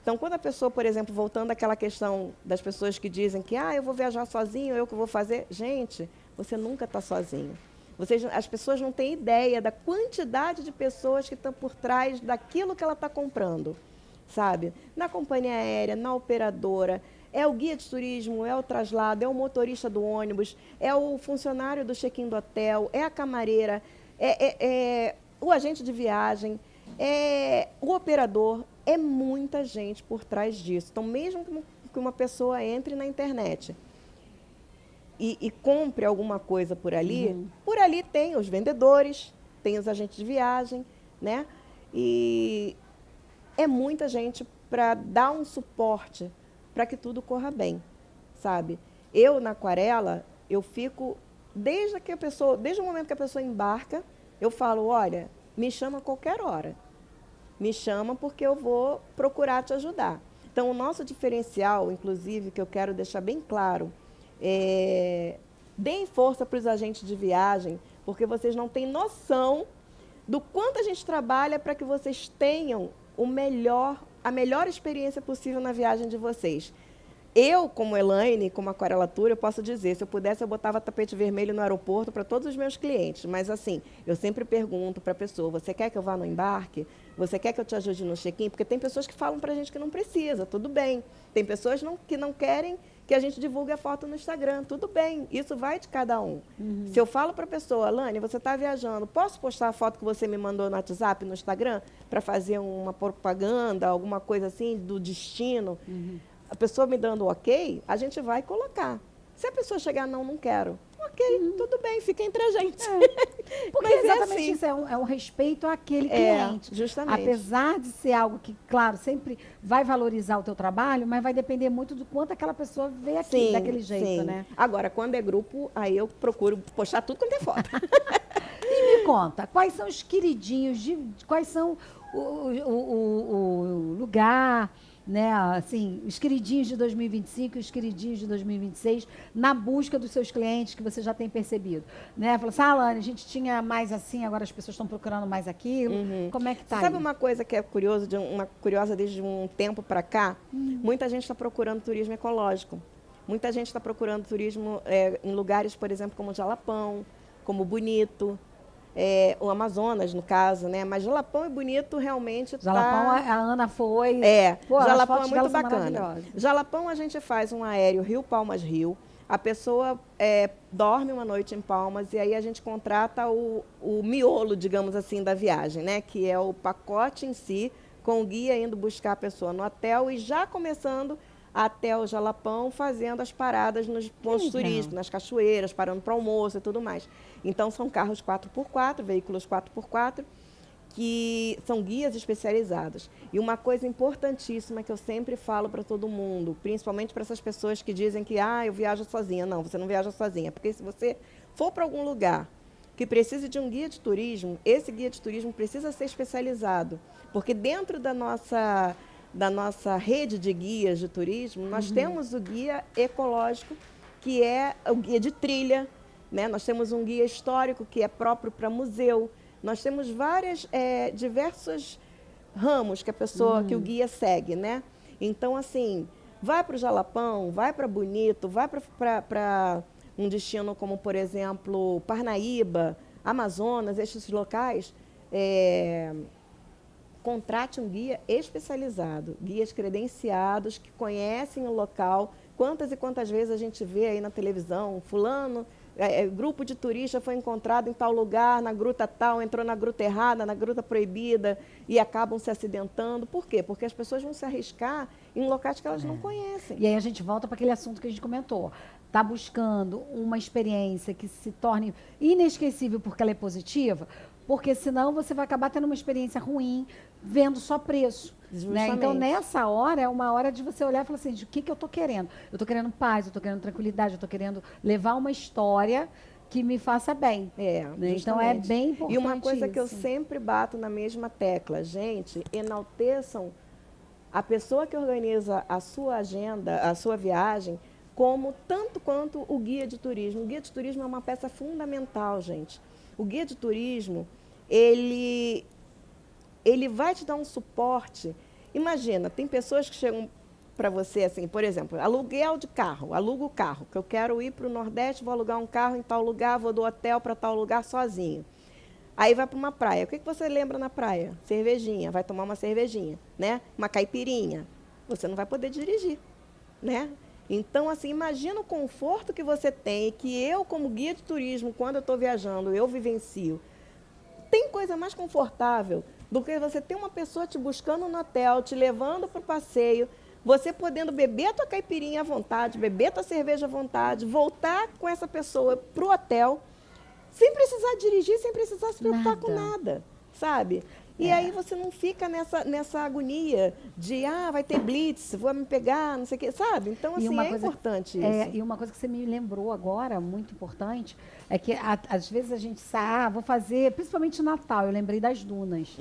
Então, quando a pessoa, por exemplo, voltando àquela questão das pessoas que dizem que eu vou viajar sozinho, eu que vou fazer. Gente, você nunca está sozinho. As pessoas não têm ideia da quantidade de pessoas que estão por trás daquilo que ela está comprando, sabe? Na companhia aérea, na operadora, é o guia de turismo, é o traslado, é o motorista do ônibus, é o funcionário do check-in do hotel, é a camareira, é o agente de viagem, é o operador. É muita gente por trás disso. Então, mesmo que uma pessoa entre na internet e compre alguma coisa por ali tem os vendedores, tem os agentes de viagem, né? E é muita gente para dar um suporte para que tudo corra bem, sabe? Eu, na Aquarela, eu fico, desde o momento que a pessoa embarca, eu falo, olha, me chama a qualquer hora. Me chama porque eu vou procurar te ajudar. Então, o nosso diferencial, inclusive, que eu quero deixar bem claro, deem força para os agentes de viagem, porque vocês não têm noção do quanto a gente trabalha para que vocês tenham a melhor experiência possível na viagem de vocês. Eu, como Elaine, como Aquarela Tour, eu posso dizer, se eu pudesse, eu botava tapete vermelho no aeroporto para todos os meus clientes. Mas, assim, eu sempre pergunto para a pessoa, você quer que eu vá no embarque? Você quer que eu te ajude no check-in? Porque tem pessoas que falam para a gente que não precisa, tudo bem. Tem pessoas que não querem que a gente divulgue a foto no Instagram, tudo bem. Isso vai de cada um. Se eu falo para a pessoa, Lani, você está viajando, posso postar a foto que você me mandou no WhatsApp, no Instagram, para fazer uma propaganda, alguma coisa assim, do destino? A pessoa me dando ok, a gente vai colocar. Se a pessoa chegar, não quero. Ok, tudo bem, fica entre a gente. Porque Mas exatamente assim. isso, é um respeito àquele cliente. Justamente. Apesar de ser algo que, claro, sempre vai valorizar o teu trabalho, mas vai depender muito do quanto aquela pessoa vê aqui, daquele jeito, né? Agora, quando é grupo, aí eu procuro postar tudo quanto é foto. E me conta, quais são os queridinhos, quais são o lugar, né, assim, os queridinhos de 2025 e os queridinhos de 2026 na busca dos seus clientes que você já tem percebido, né? Falou assim, Alane, a gente tinha mais assim, agora as pessoas estão procurando mais aquilo. Como é que tá? Sabe uma coisa que é curiosa desde um tempo para cá? Muita gente está procurando turismo ecológico. Muita gente está procurando turismo em lugares, por exemplo, como Jalapão, como Bonito, o Amazonas, no caso, né? Mas Jalapão e Bonito realmente Jalapão, a Ana foi. Pô, Jalapão é muito bacana. Jalapão a gente faz um aéreo Rio Palmas Rio. A pessoa dorme uma noite em Palmas e aí a gente contrata o miolo, digamos assim, da viagem, né? Que é o pacote em si, com o guia indo buscar a pessoa no hotel e já começando até o Jalapão, fazendo as paradas nos pontos turísticos, nas cachoeiras, parando para almoço e tudo mais. Então, são carros 4x4, veículos 4x4, que são guias especializados. E uma coisa importantíssima que eu sempre falo para todo mundo, principalmente para essas pessoas que dizem que eu viajo sozinha. Não, você não viaja sozinha, porque se você for para algum lugar que precise de um guia de turismo, esse guia de turismo precisa ser especializado, porque dentro da nossa rede de guias de turismo, nós temos o guia ecológico, que é o guia de trilha, né? Nós temos um guia histórico, que é próprio para museu. Nós temos diversos ramos que que o guia segue, né? Então, assim, vai para o Jalapão, vai para Bonito, vai para um destino como, por exemplo, Parnaíba, Amazonas, esses locais, contrate um guia especializado, guias credenciados que conhecem o local. Quantas e quantas vezes a gente vê aí na televisão, fulano, grupo de turista foi encontrado em tal lugar, na gruta tal, entrou na gruta errada, na gruta proibida e acabam se acidentando. Por quê? Porque as pessoas vão se arriscar em locais que elas não conhecem. E aí a gente volta para aquele assunto que a gente comentou. Está buscando uma experiência que se torne inesquecível porque ela é positiva, porque senão você vai acabar tendo uma experiência ruim vendo só preço. Né? Então, nessa hora, é uma hora de você olhar e falar assim, o que eu estou querendo? Eu estou querendo paz, eu estou querendo tranquilidade, eu estou querendo levar uma história que me faça bem. Né? Então, é bem importante. E uma coisa que eu sempre bato na mesma tecla, gente, enalteçam a pessoa que organiza a sua agenda, a sua viagem, como tanto quanto o guia de turismo. O guia de turismo é uma peça fundamental, gente. O guia de turismo, ele vai te dar um suporte. Imagina, tem pessoas que chegam para você assim, por exemplo, aluguel de carro, aluga o carro, que eu quero ir para o Nordeste, vou alugar um carro em tal lugar, vou do hotel para tal lugar sozinho. Aí vai para uma praia. O que você lembra na praia? Cervejinha, vai tomar uma cervejinha, né? Uma caipirinha. Você não vai poder dirigir, né? Então, assim, imagina o conforto que você tem, que eu, como guia de turismo, quando eu estou viajando, eu vivencio. Tem coisa mais confortável do que você ter uma pessoa te buscando no hotel, te levando para o passeio, você podendo beber a tua caipirinha à vontade, beber a tua cerveja à vontade, voltar com essa pessoa para o hotel, sem precisar dirigir, sem precisar se preocupar com nada, sabe? E aí você não fica nessa agonia de, vai ter blitz, vou me pegar, não sei o quê, sabe? Então, assim, importante isso. E uma coisa que você me lembrou agora, muito importante, é que às vezes a gente sai, vou fazer, principalmente Natal, eu lembrei das dunas.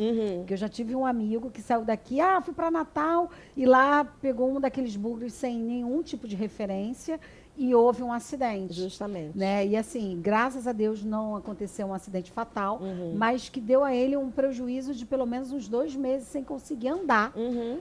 Que eu já tive um amigo que saiu daqui, fui para Natal, e lá pegou um daqueles bugres sem nenhum tipo de referência, e houve um acidente. Justamente. Né? E assim, graças a Deus não aconteceu um acidente fatal, mas que deu a ele um prejuízo de pelo menos uns 2 meses sem conseguir andar,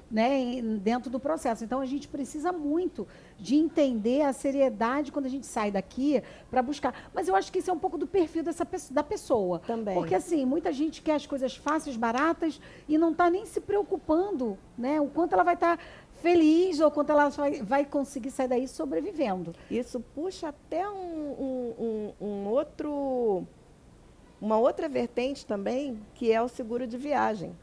né, dentro do processo. Então a gente precisa muito de entender a seriedade quando a gente sai daqui para buscar. Mas eu acho que isso é um pouco do perfil da pessoa. Também. Porque assim, muita gente quer as coisas fáceis, baratas e não está nem se preocupando, né, o quanto ela vai estar feliz ou quanto ela vai conseguir sair daí sobrevivendo. Isso puxa até uma outra vertente também, que é o seguro de viagem.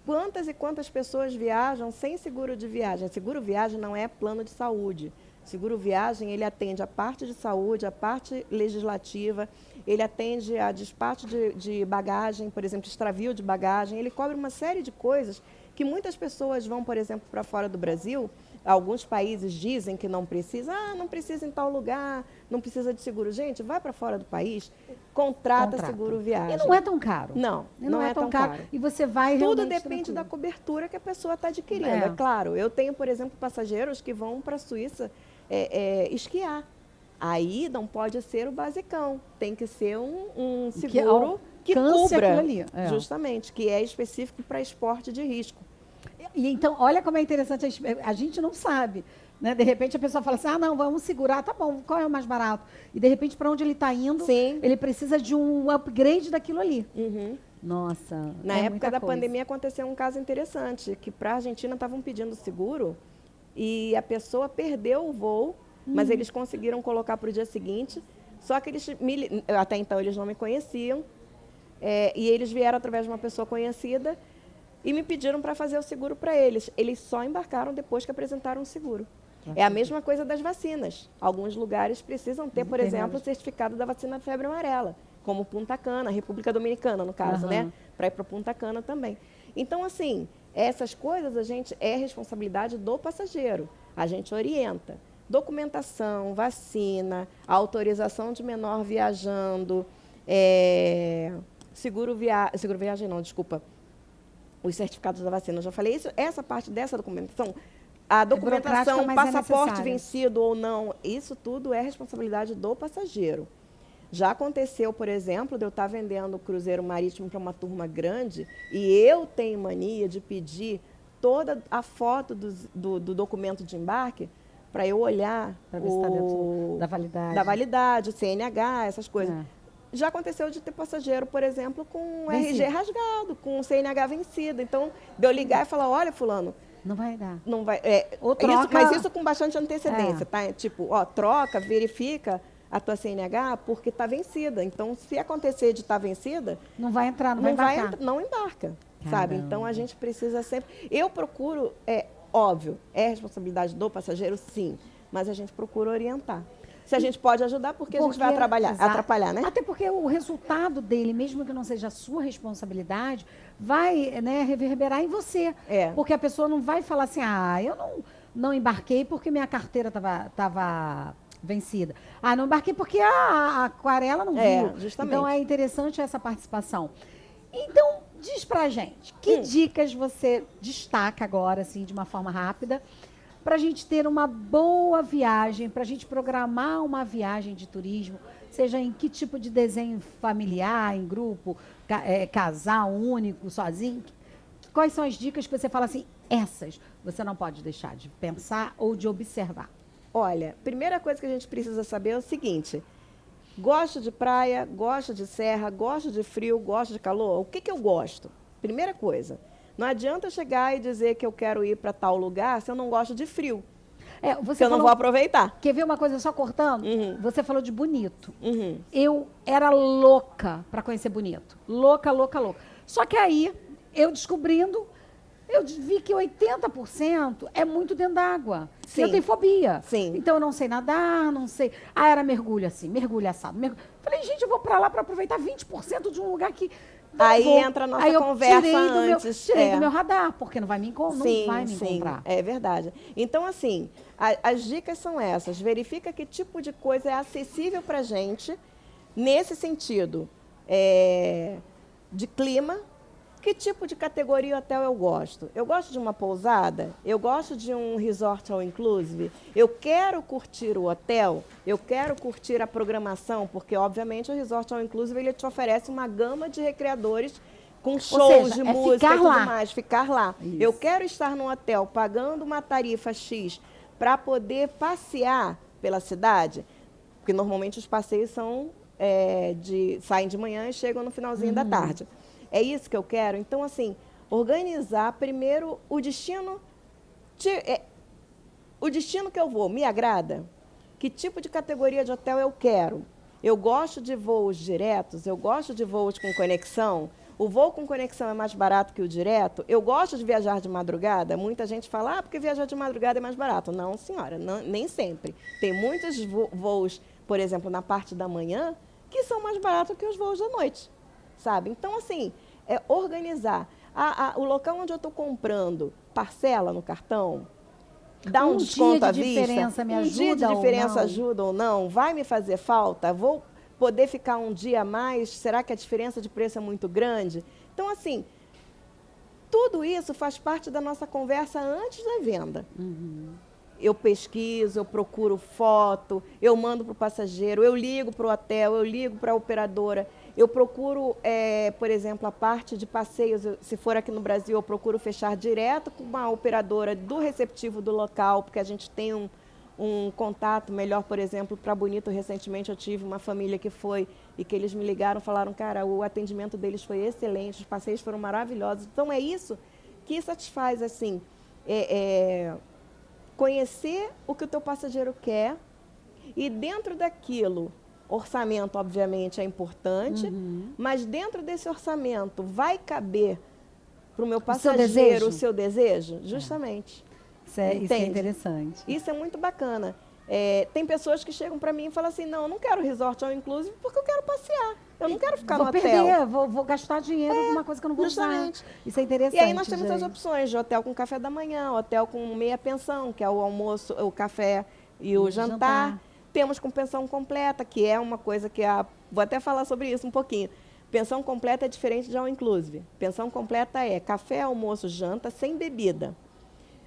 Quantas e quantas pessoas viajam sem seguro de viagem? Seguro viagem não é plano de saúde. Seguro viagem, ele atende a parte de saúde, a parte legislativa, ele atende a despacho de bagagem, por exemplo, extravio de bagagem, ele cobre uma série de coisas que muitas pessoas vão, por exemplo, para fora do Brasil. Alguns países dizem que não precisa, não precisa em tal lugar, não precisa de seguro. Gente, vai para fora do país, contrata seguro viagem. E não é tão caro. Não é tão caro. E você vai Tudo depende da cobertura que a pessoa está adquirindo. É claro, eu tenho, por exemplo, passageiros que vão para a Suíça esquiar. Aí não pode ser o basicão, tem que ser um seguro que cubra, justamente, que é específico para esporte de risco. E então, olha como é interessante, a gente não sabe, né? De repente a pessoa fala assim, não, vamos segurar, tá bom, qual é o mais barato? E de repente, para onde ele está indo, ele precisa de um upgrade daquilo ali. Nossa, na época da pandemia aconteceu um caso interessante, que para a Argentina estavam pedindo seguro e a pessoa perdeu o voo, mas eles conseguiram colocar para o dia seguinte, só que até então eles não me conheciam, e eles vieram através de uma pessoa conhecida e me pediram para fazer o seguro para eles. Eles só embarcaram depois que apresentaram o seguro. É a mesma coisa das vacinas. Alguns lugares precisam ter, por exemplo, o certificado da vacina da febre amarela, como Punta Cana, República Dominicana, no caso, né? Para ir para Punta Cana também. Então, assim, essas coisas é responsabilidade do passageiro. A gente orienta. Documentação, vacina, autorização de menor viajando, seguro viagem não, desculpa, os certificados da vacina. Eu já falei isso, essa parte dessa documentação, a documentação, passaporte vencido ou não, isso tudo é responsabilidade do passageiro. Já aconteceu, por exemplo, de eu estar vendendo o cruzeiro marítimo para uma turma grande e eu tenho mania de pedir toda a foto do documento de embarque para eu olhar para ver se está dentro da validade, o CNH, essas coisas. Já aconteceu de ter passageiro, por exemplo, com RG rasgado, com o CNH vencido. Então, de eu ligar e falar, olha, fulano, não vai dar. Não vai, ou troca... mas isso com bastante antecedência, tá? Tipo, troca, verifica a tua CNH porque está vencida. Então, se acontecer de estar vencida... Não vai entrar, não vai embarcar. Não embarca, sabe? Então, a gente precisa sempre... Eu procuro, óbvio, é responsabilidade do passageiro, sim, mas a gente procura orientar. Se a gente pode ajudar, porque a gente vai atrapalhar, né? Até porque o resultado dele, mesmo que não seja a sua responsabilidade, vai, né, reverberar em você. Porque a pessoa não vai falar assim, eu não embarquei porque minha carteira estava vencida. Não embarquei porque a aquarela não viu. Justamente. Então, é interessante essa participação. Então, diz pra gente, que dicas você destaca agora, assim, de uma forma rápida, para a gente ter uma boa viagem, para a gente programar uma viagem de turismo, seja em que tipo de desenho familiar, em grupo, casal, único, sozinho? Quais são as dicas que você fala assim, essas você não pode deixar de pensar ou de observar? Olha, primeira coisa que a gente precisa saber é o seguinte: gosto de praia, gosto de serra, gosto de frio, gosto de calor? O que, que eu gosto? Primeira coisa, não adianta eu chegar e dizer que eu quero ir para tal lugar se eu não gosto de frio. Você eu não vou aproveitar. Quer ver uma coisa só cortando? Uhum. Você falou de Bonito. Uhum. Eu era louca para conhecer Bonito. Louca, louca, louca. Só que aí, eu descobrindo, eu vi que 80% é muito dentro d'água. Sim. Eu tenho fobia. Sim. Então eu não sei nadar, não sei. Ah, era mergulho assim, mergulho assado. Falei, gente, eu vou para lá para aproveitar 20% de um lugar que. Aí entra a nossa conversa antes. Tirei do meu radar, porque não vai me encontrar. Sim, não vai me encontrar. É verdade. Então, assim, as dicas são essas. Verifica que tipo de coisa é acessível para a gente, nesse sentido de clima. Que tipo de categoria hotel eu gosto? Eu gosto de uma pousada? Eu gosto de um resort all inclusive? Eu quero curtir o hotel? Eu quero curtir a programação? Porque, obviamente, o resort all inclusive ele te oferece uma gama de recreadores com shows de música e tudo mais. Ficar lá. Isso. Eu quero estar no hotel pagando uma tarifa X para poder passear pela cidade? Porque, normalmente, os passeios são saem de manhã e chegam no finalzinho da tarde. É isso que eu quero? Então, assim, organizar primeiro o destino. O destino que eu vou me agrada? Que tipo de categoria de hotel eu quero? Eu gosto de voos diretos? Eu gosto de voos com conexão? O voo com conexão é mais barato que o direto? Eu gosto de viajar de madrugada? Muita gente fala, porque viajar de madrugada é mais barato. Não, senhora, nem sempre. Tem muitos voos, por exemplo, na parte da manhã, que são mais baratos que os voos da noite. Sabe? Então, assim, organizar. O local onde eu estou comprando, parcela no cartão, dá um desconto à vista. Um dia de diferença me ajuda ou não? Um dia de diferença ajuda ou não? Vai me fazer falta? Vou poder ficar um dia a mais? Será que a diferença de preço é muito grande? Então, assim, tudo isso faz parte da nossa conversa antes da venda. Uhum. Eu pesquiso, eu procuro foto, eu mando para o passageiro, eu ligo para o hotel, eu ligo para a operadora. Eu procuro, por exemplo, a parte de passeios, se for aqui no Brasil, eu procuro fechar direto com uma operadora do receptivo do local, porque a gente tem um contato melhor, por exemplo, para Bonito. Recentemente eu tive uma família que foi e que eles me ligaram, falaram, cara, o atendimento deles foi excelente, os passeios foram maravilhosos. Então é isso que satisfaz, assim, conhecer o que o teu passageiro quer e dentro daquilo. Orçamento, obviamente, é importante, mas dentro desse orçamento vai caber para o meu passageiro o seu desejo? Justamente. Isso é interessante. Isso é muito bacana. Tem pessoas que chegam para mim e falam assim, não, eu não quero resort all inclusive porque eu quero passear. Eu não quero ficar no hotel. Vou gastar dinheiro numa coisa que eu não vou justamente. usar. Isso é interessante. E aí nós temos as opções de hotel com café da manhã, hotel com meia pensão, que é o almoço, o café e o jantar. Temos com pensão completa, que é uma coisa que vou até falar sobre isso um pouquinho. Pensão completa é diferente de all inclusive. Pensão completa é café, almoço, janta, sem bebida.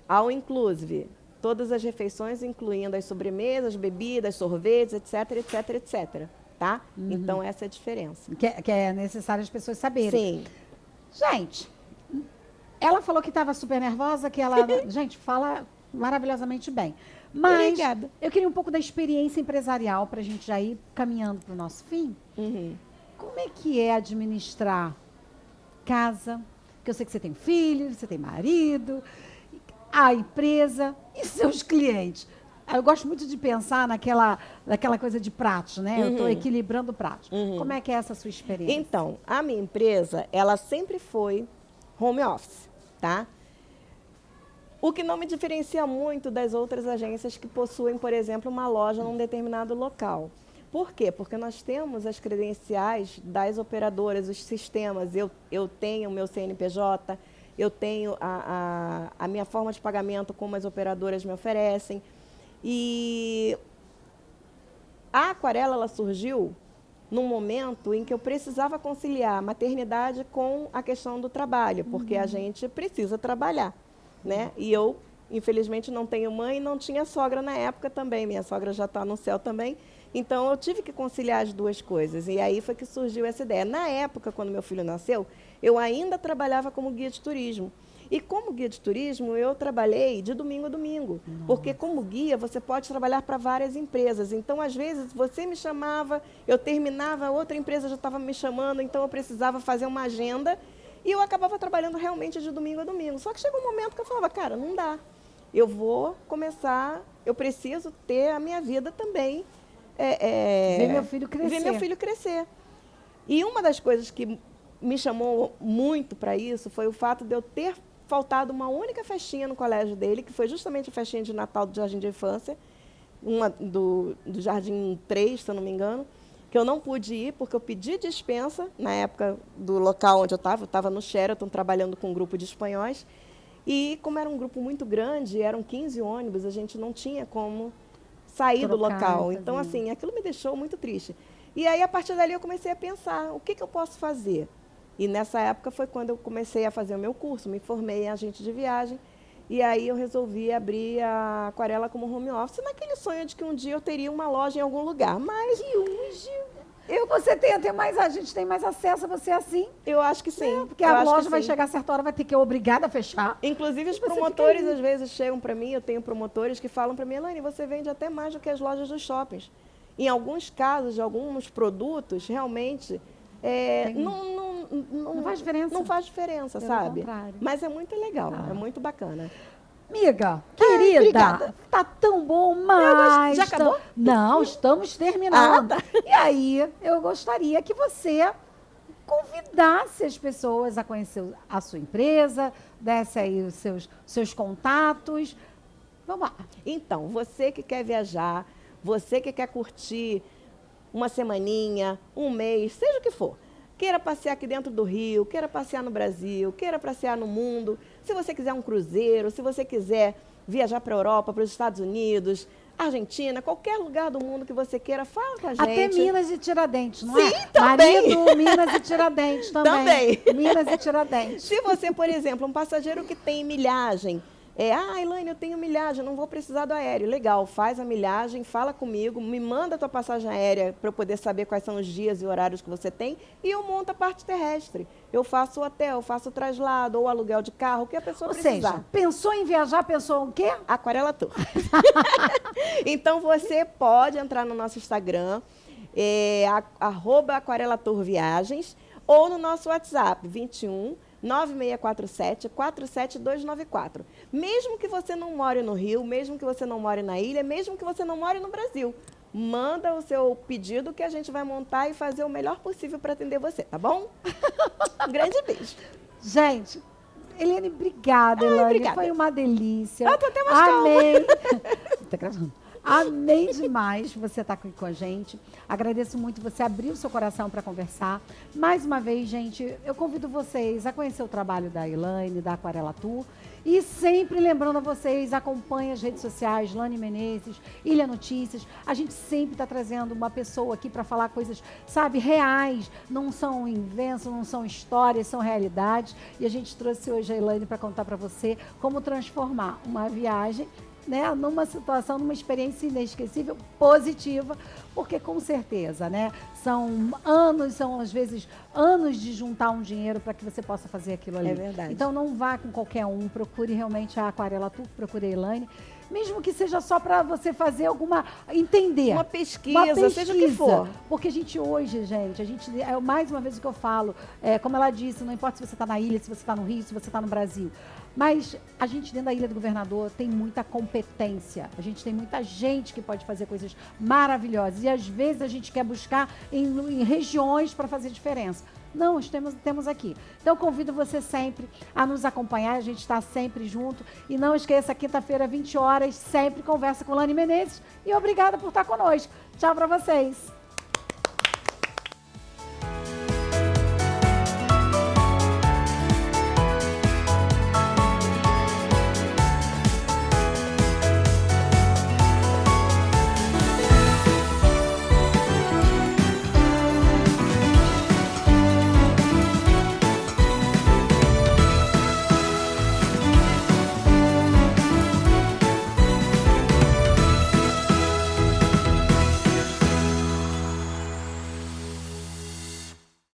All inclusive, todas as refeições, incluindo as sobremesas, bebidas, sorvetes, etc, etc, etc. Tá? Então, essa é a diferença. Que é necessário as pessoas saberem. Sim. Gente, ela falou que estava super nervosa, que ela... Gente, fala maravilhosamente bem. Mas obrigada. Eu queria um pouco da experiência empresarial para a gente já ir caminhando para o nosso fim. Como é que é administrar casa? Porque eu sei que você tem filho, você tem marido, a empresa e seus clientes. Eu gosto muito de pensar naquela coisa de pratos, né? Eu estou equilibrando pratos. Como é que é essa sua experiência? Então, a minha empresa, ela sempre foi home office, tá? O que não me diferencia muito das outras agências que possuem, por exemplo, uma loja num determinado local. Por quê? Porque nós temos as credenciais das operadoras, os sistemas. Eu tenho o meu CNPJ, eu tenho a minha forma de pagamento como as operadoras me oferecem. E a Aquarela ela surgiu num momento em que eu precisava conciliar a maternidade com a questão do trabalho, porque a gente precisa trabalhar. Né? E eu infelizmente não tenho mãe e não tinha sogra na época também. Minha sogra já está no céu também. Então, eu tive que conciliar as duas coisas. E aí foi que surgiu essa ideia. Na época, quando meu filho nasceu, eu ainda trabalhava como guia de turismo. E como guia de turismo, eu trabalhei de domingo a domingo. Nossa. Porque como guia, você pode trabalhar para várias empresas. Então, às vezes, você me chamava, eu terminava, outra empresa já estava me chamando, então eu precisava fazer uma agenda. E eu acabava trabalhando realmente de domingo a domingo. Só que chegou um momento que eu falava, cara, não dá. Eu vou começar, eu preciso ter a minha vida também. Ver meu filho crescer. Ver meu filho crescer. E uma das coisas que me chamou muito para isso foi o fato de eu ter faltado uma única festinha no colégio dele, que foi justamente a festinha de Natal do Jardim de Infância, uma do Jardim 3, se eu não me engano, que eu não pude ir porque eu pedi dispensa na época do local onde eu estava no Sheraton, trabalhando com um grupo de espanhóis, e como era um grupo muito grande, eram 15 ônibus, a gente não tinha como sair do local. Então, assim, aquilo me deixou muito triste. E aí, a partir dali, eu comecei a pensar, o que eu posso fazer? E nessa época foi quando eu comecei a fazer o meu curso, me formei em agente de viagem, e aí eu resolvi abrir a Aquarela como home office, naquele sonho de que um dia eu teria uma loja em algum lugar. Mas e hoje você tem até mais, a gente tem mais acesso a você assim? Eu acho que sim. Porque a loja vai chegar a certa hora, vai ter que ser obrigada a fechar. Inclusive, os promotores às vezes chegam para mim, eu tenho promotores que falam para mim, Elaine, você vende até mais do que as lojas dos shoppings. Em alguns casos, de alguns produtos, realmente... não faz diferença. Não faz diferença, sabe? Contrário. Mas é muito legal, é muito bacana. Amiga, querida, tá tão bom, mas... Já acabou? Não, estamos terminando. E aí, eu gostaria que você convidasse as pessoas a conhecer a sua empresa, desse aí os seus contatos. Vamos lá. Então, você que quer viajar, você que quer curtir uma semaninha, um mês, seja o que for. Queira passear aqui dentro do Rio, queira passear no Brasil, queira passear no mundo. Se você quiser um cruzeiro, se você quiser viajar para a Europa, para os Estados Unidos, Argentina, qualquer lugar do mundo que você queira, fala com a gente. Até Minas e Tiradentes, não é? Sim, também. Marido, Minas e Tiradentes também. Minas e Tiradentes. Se você, por exemplo, um passageiro que tem milhagem, Elaine, eu tenho milhagem, não vou precisar do aéreo. Legal, faz a milhagem, fala comigo, me manda a tua passagem aérea para eu poder saber quais são os dias e horários que você tem e eu monto a parte terrestre. Eu faço o hotel, faço o traslado ou aluguel de carro, o que a pessoa precisar. Ou seja, pensou em viajar, pensou o quê? Aquarela Tour. Então, você pode entrar no nosso Instagram, @aquarelatourviagens, ou no nosso WhatsApp, 21 9647 47294. Mesmo que você não more no Rio, mesmo que você não more na ilha, mesmo que você não more no Brasil, manda o seu pedido que a gente vai montar e fazer o melhor possível para atender você, tá bom? Um grande beijo. Gente, Eliane, obrigada, Elaine. Obrigada. Foi uma delícia. Eu tô até mais calma. Amei. Tá gravando. Amei demais você estar aqui com a gente. Agradeço muito você abrir o seu coração para conversar. Mais uma vez, gente, eu convido vocês a conhecer o trabalho da Elaine, da Aquarela Tour. E sempre lembrando a vocês, acompanhem as redes sociais, Lani Menezes, Ilha Notícias. A gente sempre está trazendo uma pessoa aqui para falar coisas, sabe, reais. Não são inventos, não são histórias, são realidades. E a gente trouxe hoje a Elaine para contar para você como transformar uma viagem, né, numa situação, numa experiência inesquecível, positiva, porque com certeza, né, são às vezes anos de juntar um dinheiro para que você possa fazer aquilo ali. É verdade. Então não vá com qualquer um, procure realmente a Aquarela Tour, procure a Elaine, mesmo que seja só para você fazer entender. Uma pesquisa, seja o que for. Porque a gente hoje, mais uma vez o que eu falo, como ela disse, não importa se você está na ilha, se você está no Rio, se você está no Brasil, mas a gente dentro da Ilha do Governador tem muita competência, a gente tem muita gente que pode fazer coisas maravilhosas e às vezes a gente quer buscar em regiões para fazer diferença. Não, nós temos aqui. Então, convido você sempre a nos acompanhar, a gente está sempre junto. E não esqueça, quinta-feira, 20 horas, sempre conversa com Lani Menezes. E obrigada por estar conosco. Tchau para vocês.